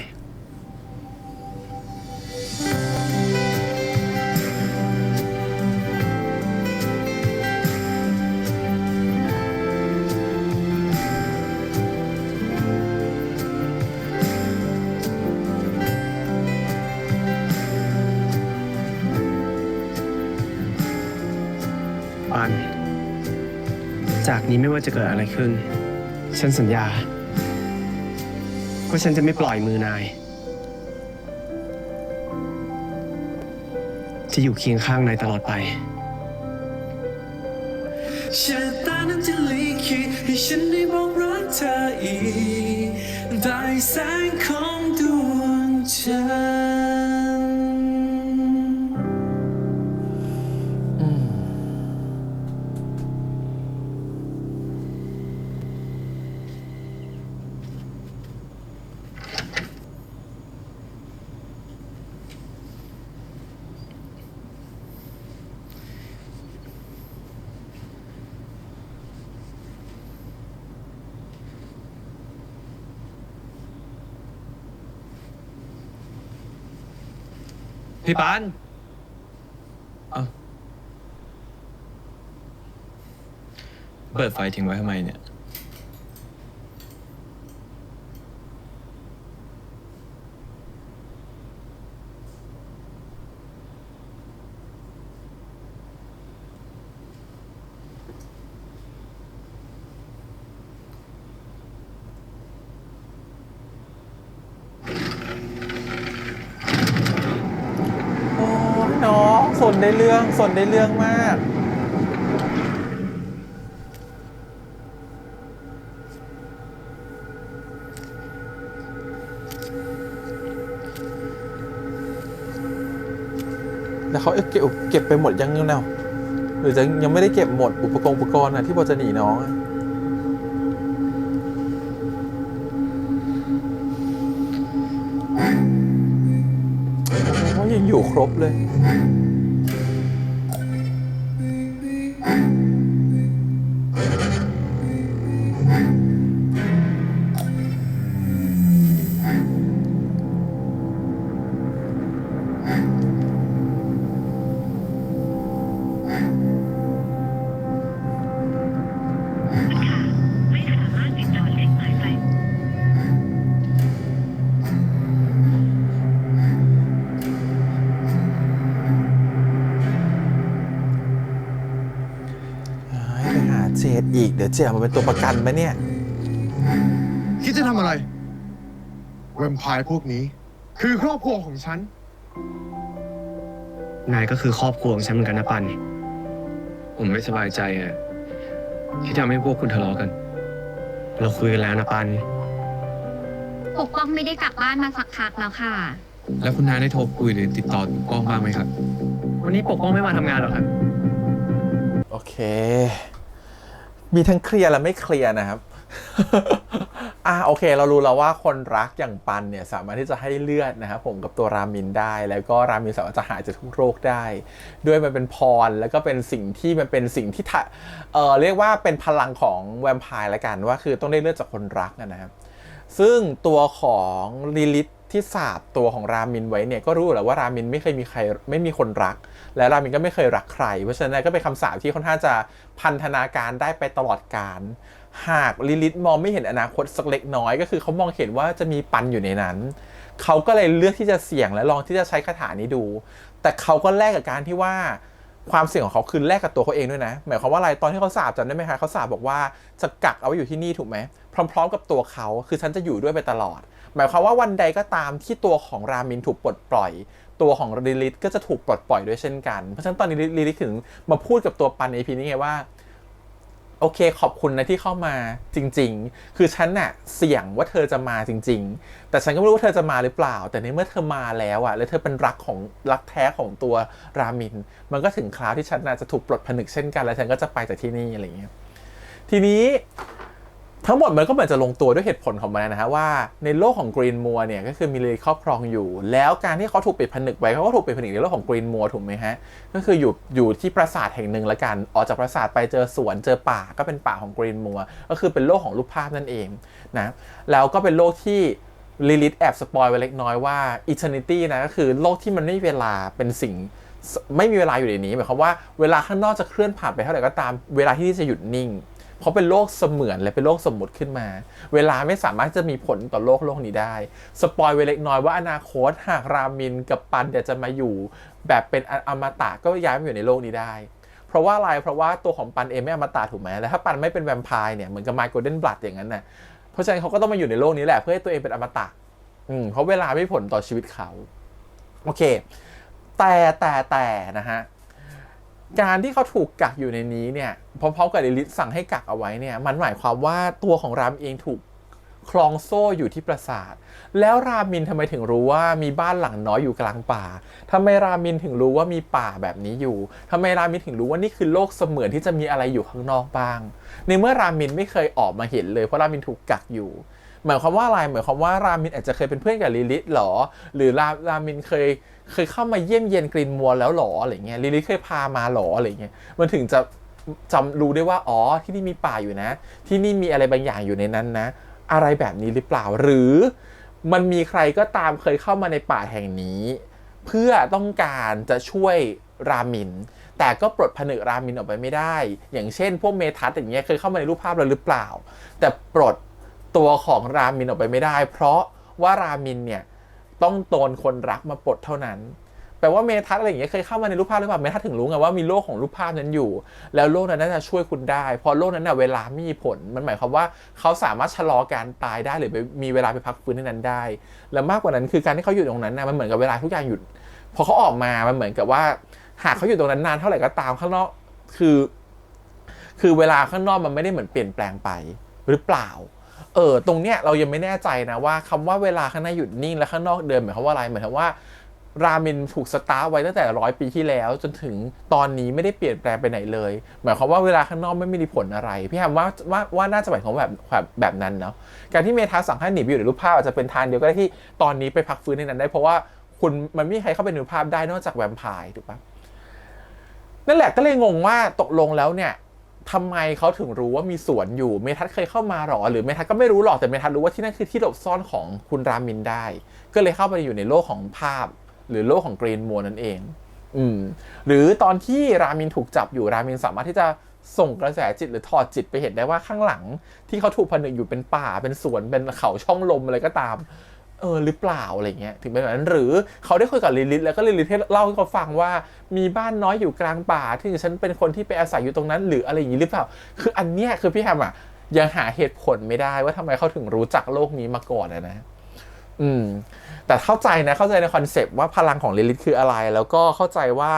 ปัน จากนี้ไม่ว่าจะเกิดอะไรขึ้น ฉันสัญญาว่าฉันจะไม่ปล่อยมือนาย จะอยู่เคียงข้างนายตลอดไป ชะตานั้นจะลิขิตให้ฉันได้บอกรักเธออีกได้แสงของดวงจันทร์ พี่ปานเปิดไฟทิ้งไว้ทำไมเนี่ย โอ้ยน้องสนได้เรื่องมาก แล้วเขาเก็บไปหมดยังเนาะหรือจะยังไม่ได้เก็บหมดอุปกรณ์อะที่พอจะหนีน้องอะโอ้ยยังอยู่ครบเลย ไปหาเจดอีกเดี๋ยวเจดมาเป็นตัวประกันไหมเนี่ย คิดจะทำอะไร แวมไพร์พวกนี้ คือครอบครัวของฉัน นายก็คือครอบครัวของฉันเหมือนกันนะปัน ผมไม่สบายใจอะที่ทำให้พวกคุณทะเลาะกัน เราคุยกันแล้วนะปัน ปกป้องไม่ได้กลับบ้านมาสักพักแล้วค่ะ แล้วคุณนายได้โทรคุยหรือติดต่อปกป้องบ้างไหมครับ วันนี้ปกป้องไม่มาทำงานหรอครับ โอเค มีทั้งเคลียร์และไม่เคลียร์นะครับ โอเคเรารู้แล้วว่าคนรักอย่างปันเนี่ยสามารถที่จะให้เลือดนะครับผมกับตัวรามินได้แล้วก็รามินสามารถจะหายจากทุกโรคได้ด้วยมันเป็นพรแล้วก็เป็นสิ่งที่เรียกว่าเป็นพลังของแวมไพร์ละกันว่าคือต้องได้เลือดจากคนรักนะครับซึ่งตัวของลิลิธที่สาบตัวของรามินไว้เนี่ยก็รู้แหละว่ารามินไม่มีคนรักและรามินก็ไม่เคยรักใครเพราะฉะนั้นก็เป็นคำสาปที่ค่อนข้างจะพันธนาการได้ไปตลอดกาลหากลิลิธมองไม่เห็นอนาคตสักเล็กน้อยก็คือเขามองเห็นว่าจะมีปันอยู่ในนั้นเขาก็เลยเลือกที่จะเสี่ยงและลองที่จะใช้คาถานี้ดูแต่เขาก็แลกกับการที่ว่าความเสี่ยงของเขาคือแลกกับตัวเขาเองด้วยนะหมายความว่าอะไรตอนที่เขาสาบจำได้ไหมคะเขาสาบบอกว่าจะกักเอาไว้อยู่ที่นี่ถูกไหมพร้อมๆกับตัวเขาคือฉันจะอยู่ด้วยไปตลอดหมายความว่าวันใดก็ตามที่ตัวของรามินถูกปลดปล่อยตัวของลิลิธก็จะถูกปลดปล่อยด้วยเช่นกันเพราะฉะนั้นตอนนี้ลิลิธถึงมาพูดกับตัวปันใน EP นี้ไงว่าโอเคขอบคุณนะที่เข้ามาจริงๆคือฉันน่ะเสี่ยงว่าเธอจะมาจริงๆแต่ฉันก็ไม่รู้ว่าเธอจะมาหรือเปล่าแต่ในเมื่อเธอมาแล้วอ่ะแล้วเธอเป็นรักแท้ของตัวรามินมันก็ถึงคราวที่ฉันน่ะจะถูกปลดผนึกเช่นกันแล้วฉันก็จะไปจากที่นี่อะไรอย่างเงี้ยทีนี้ทั้งหมดมันก็เหมือนจะลงตัวด้วยเหตุผลของมันนะฮะว่าในโลกของกรีนมัวเนี่ยก็คือมีลิลิธครอบครองอยู่แล้วการที่เขาถูกปิดผนึกไว้เขาก็ถูกปิดผนึกในโลกของกรีนมัวถูกไหมฮะก็คืออยู่ที่ปราสาทแห่งหนึ่งละกันออกจากปราสาทไปเจอสวนเจอป่าก็เป็นป่าของกรีนมัวก็คือเป็นโลกของรูปภาพนั่นเองนะแล้วก็เป็นโลกที่ลิลิธแอบสปอยไว้เล็กน้อยว่า Eternity นะก็คือโลกที่มันไม่มีเวลาเป็นสิ่งไม่มีเวลาอยู่ในนี้หมายความว่าเวลาข้างนอกจะเคลื่อนผ่านไปเท่าไหร่ก็ตามเวลาที่จะหยุดนิ่งเพราะเป็นโลกเสมือนและเป็นโลกสมมุติขึ้นมาเวลาไม่สามารถจะมีผลต่อโลกนี้ได้สปอยไว้เล็กน้อยว่าอนาคตหากรามินกับปันเดี๋ยวจะมาอยู่แบบเป็นอมตะก็ย้ายมาอยู่ในโลกนี้ได้เพราะว่าอะไรเพราะว่าตัวของปันเองไม่อมตะถูกไหมแล้วถ้าปันไม่เป็นแวมไพร์เนี่ยเหมือนกับไมค์โกลเด้นบลัดอย่างนั้นน่ะเพราะฉะนั้นเขาก็ต้องมาอยู่ในโลกนี้แหละเพื่อให้ตัวเองเป็นอมตะเพราะเวลาไม่ผลต่อชีวิตเขาโอเคแต่นะฮะการที่เขาถูกกักอยู่ในนี้เนี่ยพร้อมๆกับลิลิธสั่งให้กักเอาไว้เนี่ยมันหมายความว่าตัวของรามเองถูกคล้องโซ่อยู่ที่ปราสาทแล้วรามินทำไมถึงรู้ว่ามีบ้านหลังน้อยอยู่กลางป่าทำไมรามินถึงรู้ว่ามีป่าแบบนี้อยู่ทำไมรามินถึงรู้ว่านี่คือโลกเสมือนที่จะมีอะไรอยู่ข้างนอกบ้างในเมื่อรามินไม่เคยออกมาเห็นเลยเพราะรามินถูกกักอยู่หมายความว่าอะไรหมายความว่ารามินอาจจะเคยเป็นเพื่อนกับลิลิธหรอหรือรามินเคยเข้ามาเยี่ยมเยียนกรีนมัวแล้วหรออะไรเงี้ยลิลิธเคยพามาหรออะไรเงี้ยมันถึงจะจำรู้ได้ว่าอ๋อที่นี่มีป่าอยู่นะที่นี่มีอะไรบางอย่างอยู่ในนั้นนะอะไรแบบนี้หรือเปล่าหรือมันมีใครก็ตามเคยเข้ามาในป่าแห่งนี้เพื่อต้องการจะช่วยรามินแต่ก็ปลดผนึกรามินออกไปไม่ได้อย่างเช่นพวกเมทัสอย่างเงี้ยเคยเข้ามาในรูปภาพเราหรือเปล่าแต่ปลดตัวของรามินออกไปไม่ได้เพราะว่ารามินเนี่ยต้องโดนคนรักมาปลดเท่านั้นแปลว่าเมทัสอะไรอย่างเงี้ยเคยเข้ามาในรูปภาพหรือเปล่าเมทัสถึงรู้ไงว่ามีโลกของรูปภาพนั้นอยู่แล้วโลกนั้นน่าจะช่วยคุณได้พอโลกนั้นน่ะเวลาไม่มีผลมันหมายความว่าเขาสามารถชะลอการตายได้หรือมีเวลาไปพักฟื้นในนั้นได้และมากกว่านั้นคือการที่เขาอยู่ตรงนั้นนะมันเหมือนกับเวลาทุกอย่างหยุดพอเขาออกมามันเหมือนกับว่าหากเขาอยู่ตรงนั้นนานเท่าไหร่ก็ตามข้างนอกคือเวลาข้างนอกมันไม่ได้เหมือนเปลี่ยนแปลงไปหรือเปล่าตรงเนี้ยเรายังไม่แน่ใจนะว่าคำว่าเวลาข้างในหยุดนิ่งและข้างนอกเดินหมายความว่าอะไรหมายความว่ารามินถูกสตาร์ทไว้ตั้งแต่100 ปีที่แล้วจนถึงตอนนี้ไม่ได้เปลี่ยนแปลงไปไหนเลยหมายความว่าเวลาข้างนอกไม่มีผลอะไรพี่แฮมว่าน่าจะหมายความแบบนั้นเนาะการที่เมทัสสั่งให้หนีไปอยู่ในรูปภาพอาจจะเป็นทางเดียวก็ได้ที่ตอนนี้ไปพักฟื้นในนั้นได้เพราะว่ามันไม่มีใครเข้าไปในรูปภาพได้นอกจากแวมไพร์ถูกปะนั่นแหละก็เลยงงว่าตกลงแล้วเนี่ยทำไมเขาถึงรู้ว่ามีสวนอยู่เมทัสเคยเข้ามาหรอหรือเมทัสก็ไม่รู้หรอกแต่เมทัสรู้ว่าที่นั่นคือที่หลบซ่อนของคุณรามินได้ก็เลยเข้าไปอยู่ในโลกของภาพหรือโลกของกรีนมัวนั่นเองหรือตอนที่รามินถูกจับอยู่รามินสามารถที่จะส่งกระแสจิตหรือถอดจิตไปเห็นได้ว่าข้างหลังที่เขาถูกผนึกอยู่เป็นป่าเป็นสวนเป็นเขาช่องลมอะไรก็ตามหรือเปล่าอะไรเงี้ยถึงเป็นแบบนั้นหรือเขาได้คุยกับลิลิธแล้วก็ลิลิธเล่าให้เขาฟังว่ามีบ้านน้อยอยู่กลางป่าที่ฉันเป็นคนที่ไปอาศัยอยู่ตรงนั้นหรืออะไรอย่างนี้หรือเปล่าคืออันเนี้ยคือพี่แฮมยังหาเหตุผลไม่ได้ว่าทำไมเขาถึงรู้จักโลกนี้มาก่อนนะแต่เข้าใจในคอนเซปต์ว่าพลังของลิลิธคืออะไรแล้วก็เข้าใจว่า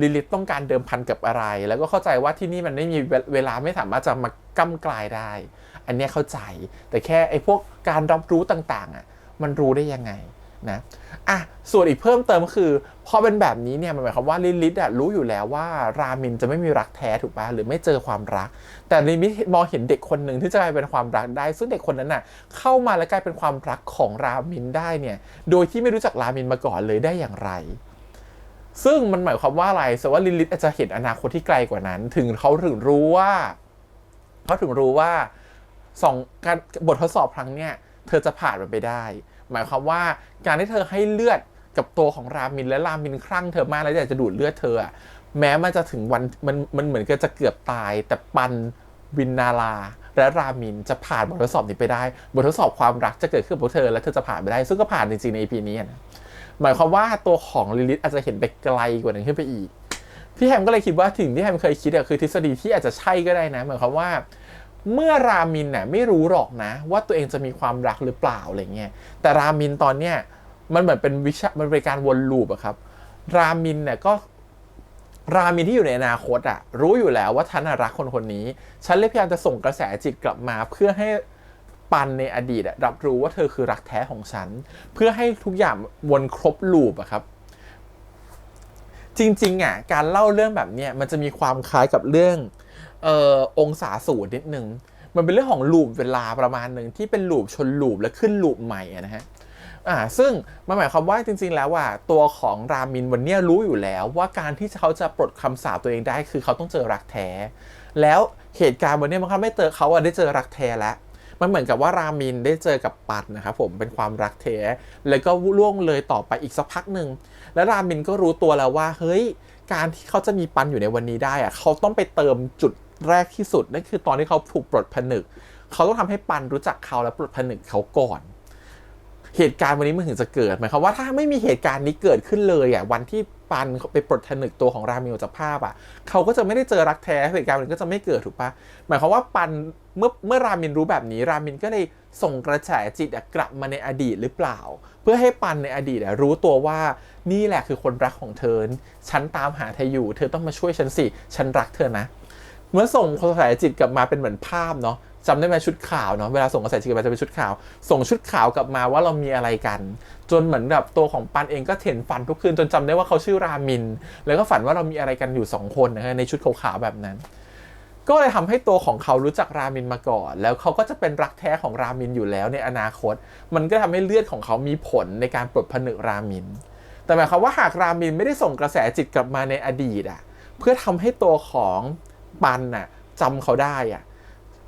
ลิลิธต้องการเดิมพันกับอะไรแล้วก็เข้าใจว่าที่นี่มันไม่มีเวลาไม่สามารถจะมาก้ำกลายได้อันนี้เข้าใจแต่แค่ไอ้พวกการรับรู้ต่างๆมันรู้ได้ยังไง นะส่วนอีกเพิ่มเติมก็คือพอเป็นแบบนี้เนี่ยมันหมายความว่าลิลิตรู้อยู่แล้วว่ารามินจะไม่มีรักแท้ถูกปะหรือไม่เจอความรักแต่ลิลิตมองเห็นเด็กคนหนึ่งที่จะกลายเป็นความรักได้ซึ่งเด็กคนนั้นเข้ามาแล้วกลายเป็นความรักของรามินได้เนี่ยโดยที่ไม่รู้จักรามินมาก่อนเลยได้อย่างไรซึ่งมันหมายความว่าอะไรแสดงว่าลิลิตอาจจะเห็นอนาคตที่ไกลกว่านั้นเขาถึงรู้ว่าการบททดสอบครั้งเนี้ยเธอจะผ่านมันไปได้หมายความว่าการที่เธอให้เลือดกับตัวของรามินและรามินคลั่งเธอมากแล้วอยากจะดูดเลือดเธอแม้มันจะถึงวันมันเหมือนกับจะเกือบตายแต่ปันวินนาลาและรามินจะผ่านบททดสอบนี้ไปได้บททดสอบความรักจะเกิดขึ้นกับเธอและเธอจะผ่านไปได้ซึ่งก็ผ่านจริงๆใน EP นี้นะหมายความว่าตัวของลิลิตอาจจะเห็นไปไกลกว่านั้นขึ้นไปอีกพี่แฮมก็เลยคิดว่าถึงที่แฮมเคยคิดคือทฤษฎีที่อาจจะใช่ก็ได้นะหมายความว่าเมื่อรามินไม่รู้หรอกนะว่าตัวเองจะมีความรักหรือเปล่าอะไรเงี้ยแต่รามินตอนเนี้ยมันเหมือนเป็นมันเป็นการวนลูปครับรามินที่อยู่ในอนาคตรู้อยู่แล้วว่าฉันรักคนนี้ฉันเลยพยายามจะส่งกระแสจิตกลับมาเพื่อให้ปันในอดีตรับรู้ว่าเธอคือรักแท้ของฉันเพื่อให้ทุกอย่างวนครบลูปครับจริงๆการเล่าเรื่องแบบนี้มันจะมีความคล้ายกับเรื่ององศาสูตรนิดนึงมันเป็นเรื่องของลูปเวลาประมาณหนึ่งที่เป็นลูปชนลูปและขึ้นลูปใหม่นะฮะซึ่งมันหมายความว่าจริงๆแล้วตัวของรามินวันนี้รู้อยู่แล้วว่าการที่เขาจะปลดคำสาปตัวเองได้คือเขาต้องเจอรักแท้แล้วเหตุการณ์วันนี้มันทำให้เขาได้เจอรักแท้แล้วมันเหมือนกับว่ารามินได้เจอกับปันนะครับผมเป็นความรักแท้แล้วก็ล่วงเลยต่อไปอีกสักพักหนึ่งแล้วรามินก็รู้ตัวแล้วว่าเฮ้ยการที่เขาจะมีปันอยู่ในวันนี้ได้เขาต้องไปเติมจุดแรกที่สุดนั่นคือตอนที่เขาถูกปลดผนึกเขาต้องทำให้ปันรู้จักเขาและปลดผนึกเขาก่อนเหตุการณ์วันนี้มันถึงจะเกิดหมายความว่าถ้าไม่มีเหตุการณ์นี้เกิดขึ้นเลยวันที่ปันไปปลดผนึกตัวของรามินออกจากภาพเขาก็จะไม่ได้เจอรักแท้เหตุการณ์มันก็จะไม่เกิดถูกปะหมายความว่าปันเมื่อรามินรู้แบบนี้รามินก็เลยส่งกระแสจิตกลับมาในอดีตหรือเปล่าเพื่อให้ปันในอดีตรู้ตัวว่านี่แหละคือคนรักของเธอฉันตามหาเธออยู่เธอต้องมาช่วยฉันสิฉันรักเธอนะเมื่อส่งกระแสจิตกลับมาเป็นเหมือนภาพเนาะจำได้ไหมชุดขาวเนาะเวลาส่งกระแสจิตกลับมาจะเป็นชุดขาวส่งชุดขาวกลับมาว่าเรามีอะไรกันจนเหมือนแบบตัวของปันเองก็เห็นฝันทุกคืนจนจำได้ว่าเขาชื่อรามินแล้วก็ฝันว่าเรามีอะไรกันอยู่2คนนะในชุดขาวๆแบบนั้นก็เลยทำให้ตัวของเขารู้จักรามินมาก่อนแล้วเขาก็จะเป็นรักแท้ของรามินอยู่แล้วในอนาคตมันก็ทำให้เลือดของเขามีผลในการปลดผนึกรามินแต่หมายความว่าหากรามินไม่ได้ส่งกระแสจิตกลับมาในอดีตเพื่อทำให้ตัวของปันจำเขาได้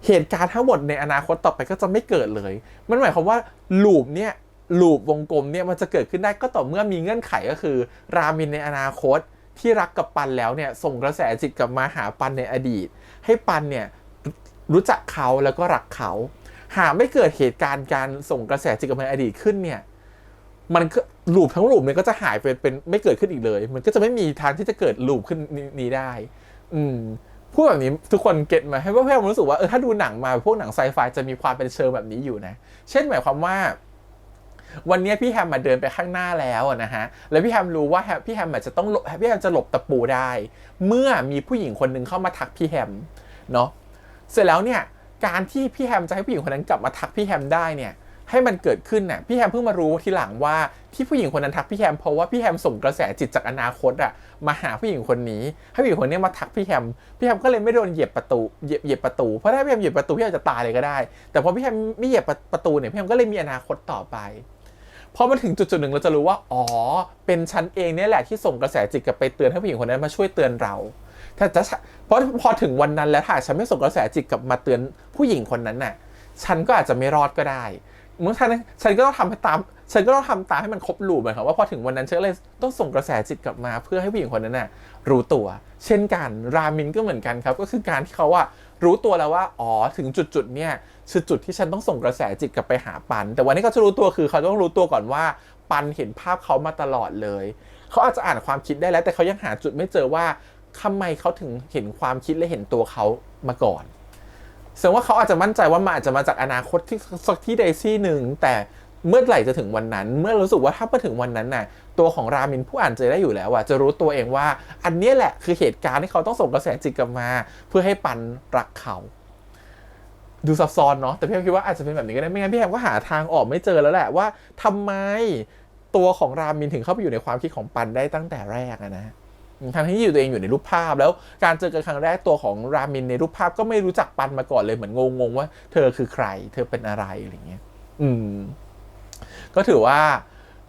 เหตุการณ์ทั้งหมดในอนาคตต่อไปก็จะไม่เกิดเลยมันหมายความว่าลูปวงกลมมันจะเกิดขึ้นได้ก็ต่อเมื่อมีเงื่อนไขก็คือรามินในอนาคตที่รักกับปันแล้วส่งกระแสจิตกลับมาหาปันในอดีตให้ปันรู้จักเขาแล้วก็รักเขาหากไม่เกิดเหตุการณ์การส่งกระแสจิตกลับมาในอดีตขึ้นมันก็ลูปทั้งลูปก็จะหายไปเป็นไม่เกิดขึ้นอีกเลยมันก็จะไม่มีทางที่จะเกิดลูปขึ้นนี้ได้พูดแบบนี้ทุกคนเก็ตไหมให้ว่าพี่แฮมรู้สึกว่าถ้าดูหนังมาพวกหนังไซไฟจะมีความเป็นเชิงแบบนี้อยู่นะเช่นหมายความว่าวันนี้พี่แฮมมาเดินไปข้างหน้าแล้วนะฮะแล้วพี่แฮมรู้ว่าพี่แฮมจะต้องพี่แฮมจะหลบตะปูได้เมื่อมีผู้หญิงคนนึงเข้ามาทักพี่แฮมเนาะเสร็จแล้วการที่พี่แฮมจะให้ผู้หญิงคนนั้นกลับมาทักพี่แฮมได้ให้มันเกิดขึ้นพี่แฮมเพิ่งมารู้ทีหลังว่าที่ผู้หญิงคนนั้นทักพี่แฮมเพราะว่าพี่แฮมส่งกระแสจิตจากอนาคตมาหาผู้หญิงคนนี้ให้ผู้หญิงคนนี้มาทักพี่แฮมก็เลยไม่โดนเหยียบประตูเพราะถ้าพี่แฮมเหยียบประตูพี่แฮมจะตายเลยก็ได้แต่พอพี่แฮมไม่เหยียบประตูพี่แฮมก็เลยมีอนาคตต่อไปพอมาถึงจุดหนึ่งเราจะรู้ว่าอ๋อเป็นฉันเองเนี่ยแหละที่ส่งกระแสจิตกลับไปเตือนให้ผู้หญิงคนนั้นมาช่วยเตือนเราเพราะพอถึงวันนั้นแล้วถ้าฉันไม่ส่งกระแสจิตกลับมาเตือนผู้หญิงคนนั้นฉันก็อาจจะไม่รอดก็ได้เมื่อฉันก็ต้องทำตามให้มันครบลูปเหมือนกันว่าพอถึงวันนั้นฉันเลยต้องส่งกระแสจิตกลับมาเพื่อให้ผู้หญิงคนนั้นรู้ตัวเช่นกันรามินก็เหมือนกันครับก็คือการที่เขารู้ตัวแล้วว่าอ๋อถึงจุดเนี่ยคือจุดที่ฉันต้องส่งกระแสจิตกลับไปหาปันแต่วันนี้เขาจะรู้ตัวคือเขาต้องรู้ตัวก่อนว่าปันเห็นภาพเขามาตลอดเลยเขาอาจจะอ่านความคิดได้แล้วแต่เขายังหาจุดไม่เจอว่าทำไมเขาถึงเห็นความคิดและเห็นตัวเขามาก่อนแสดงว่าเขาอาจจะมั่นใจว่ามันอาจจะมาจากอนาคตที่สักที่ใดที่หนึ่งแต่เมื่อไหร่จะถึงวันนั้นเมื่อรู้สึกว่าถ้ามาถึงวันนั้นตัวของรามินผู้อ่านเจอได้อยู่แล้วจะรู้ตัวเองว่าอันนี้แหละคือเหตุการณ์ที่เขาต้องส่งกระแสจิตกลับมาเพื่อให้ปันรักเขาดูซับซ้อนเนาะแต่พี่แฮมคิดว่าอาจจะเป็นแบบนี้ก็ได้ไม่งั้นพี่แฮมก็หาทางออกไม่เจอแล้วแหละว่าทำไม ตัวของรามินถึงเข้าไปอยู่ในความคิดของปันได้ตั้งแต่แรกนะทั้งที่อยู่ตัวเองอยู่ในรูปภาพแล้วการเจอกันครั้งแรกตัวของรามินในรูปภาพก็ไม่รู้จักปันมาก่อนเลยเหมือนงงว่าเธอคือใครเธอเป็นอะไรอะไรเงี้ยก็ถือว่า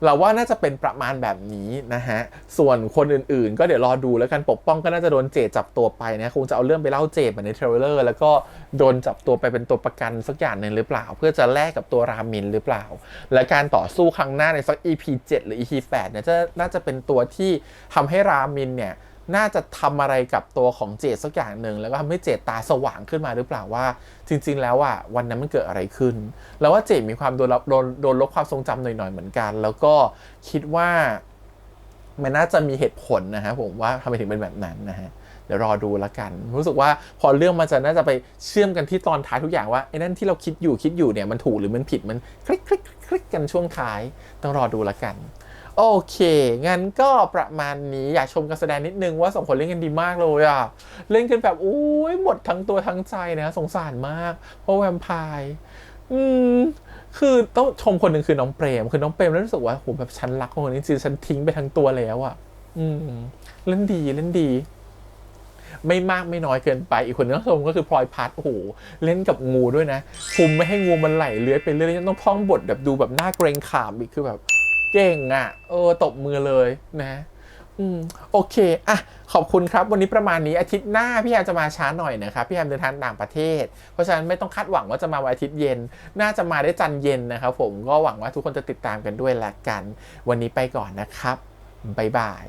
เราว่าน่าจะเป็นประมาณแบบนี้นะฮะส่วนคนอื่นๆก็เดี๋ยวรอดูแล้วกันปกป้องก็น่าจะโดนเจดจับตัวไปนะคงจะเอาเรื่องไปเล่าเจดเหมือนในเทรลเลอร์แล้วก็โดนจับตัวไปเป็นตัวประกันสักอย่างหนึ่งหรือเปล่าเพื่อจะแลกกับตัวรามินหรือเปล่าและการต่อสู้ครั้งหน้าในสัก EP 7 หรือ EP 8เนี่ยน่าจะเป็นตัวที่ทำให้รามินเนี่ยน่าจะทำอะไรกับตัวของเจดสักอย่างหนึ่งแล้วก็ทำให้เจดตาสว่างขึ้นมาหรือเปล่าว่าจริงๆแล้วอ่ะวันนั้นมันเกิดอะไรขึ้นแล้วว่าเจดมีความโดนลบความทรงจำหน่อยๆเหมือนกันแล้วก็คิดว่ามันน่าจะมีเหตุผลนะฮะผมว่าทำไมถึงเป็นแบบนั้นนะฮะเดี๋ยวรอดูละกันรู้สึกว่าพอเรื่องมันจะน่าจะไปเชื่อมกันที่ตอนท้ายทุกอย่างว่าไอ้นั่นที่เราคิดอยู่เนี่ยมันถูกหรือมันผิดมันคลิกกันช่วงท้ายต้องรอดูละกันโอเคงั้นก็ประมาณนี้อยากชมการแสดงนิดนึงว่าสองคนเล่นกันดีมากเลยอ่ะเล่นกันแบบโอ้ยหมดทั้งตัวทั้งใจนะสงสารมากเพราะแวมไพร์คือต้องชมคนหนึ่งคือน้องเปรมคือน้องเปรมแล้วรู้สึกว่าโหแบบฉันรักคนนี้จริงฉันทิ้งไปทั้งตัวแล้วอ่ะเล่นดีไม่มากไม่น้อยเกินไปอีกคนนึงต้องชมก็คือพลอยพัดโอ้โหเล่นกับงูด้วยนะคุมไม่ให้งูมันไหลเลื้อยไปเรื่อยๆต้องท่องบทแบบดูแบบหน้าเกรงขามอีกคือแบบเก่งอ่ะตบมือเลยนะโอเคอ่ะขอบคุณครับวันนี้ประมาณนี้อาทิตย์หน้าพี่แอมจะมาช้าหน่อยนะครับพี่แอมเดินทางต่างประเทศเพราะฉะนั้นไม่ต้องคาดหวังว่าจะมาวันอาทิตย์เย็นน่าจะมาได้จันทร์เย็นนะครับผมก็หวังว่าทุกคนจะติดตามกันด้วยละกันวันนี้ไปก่อนนะครับบ๊ายบาย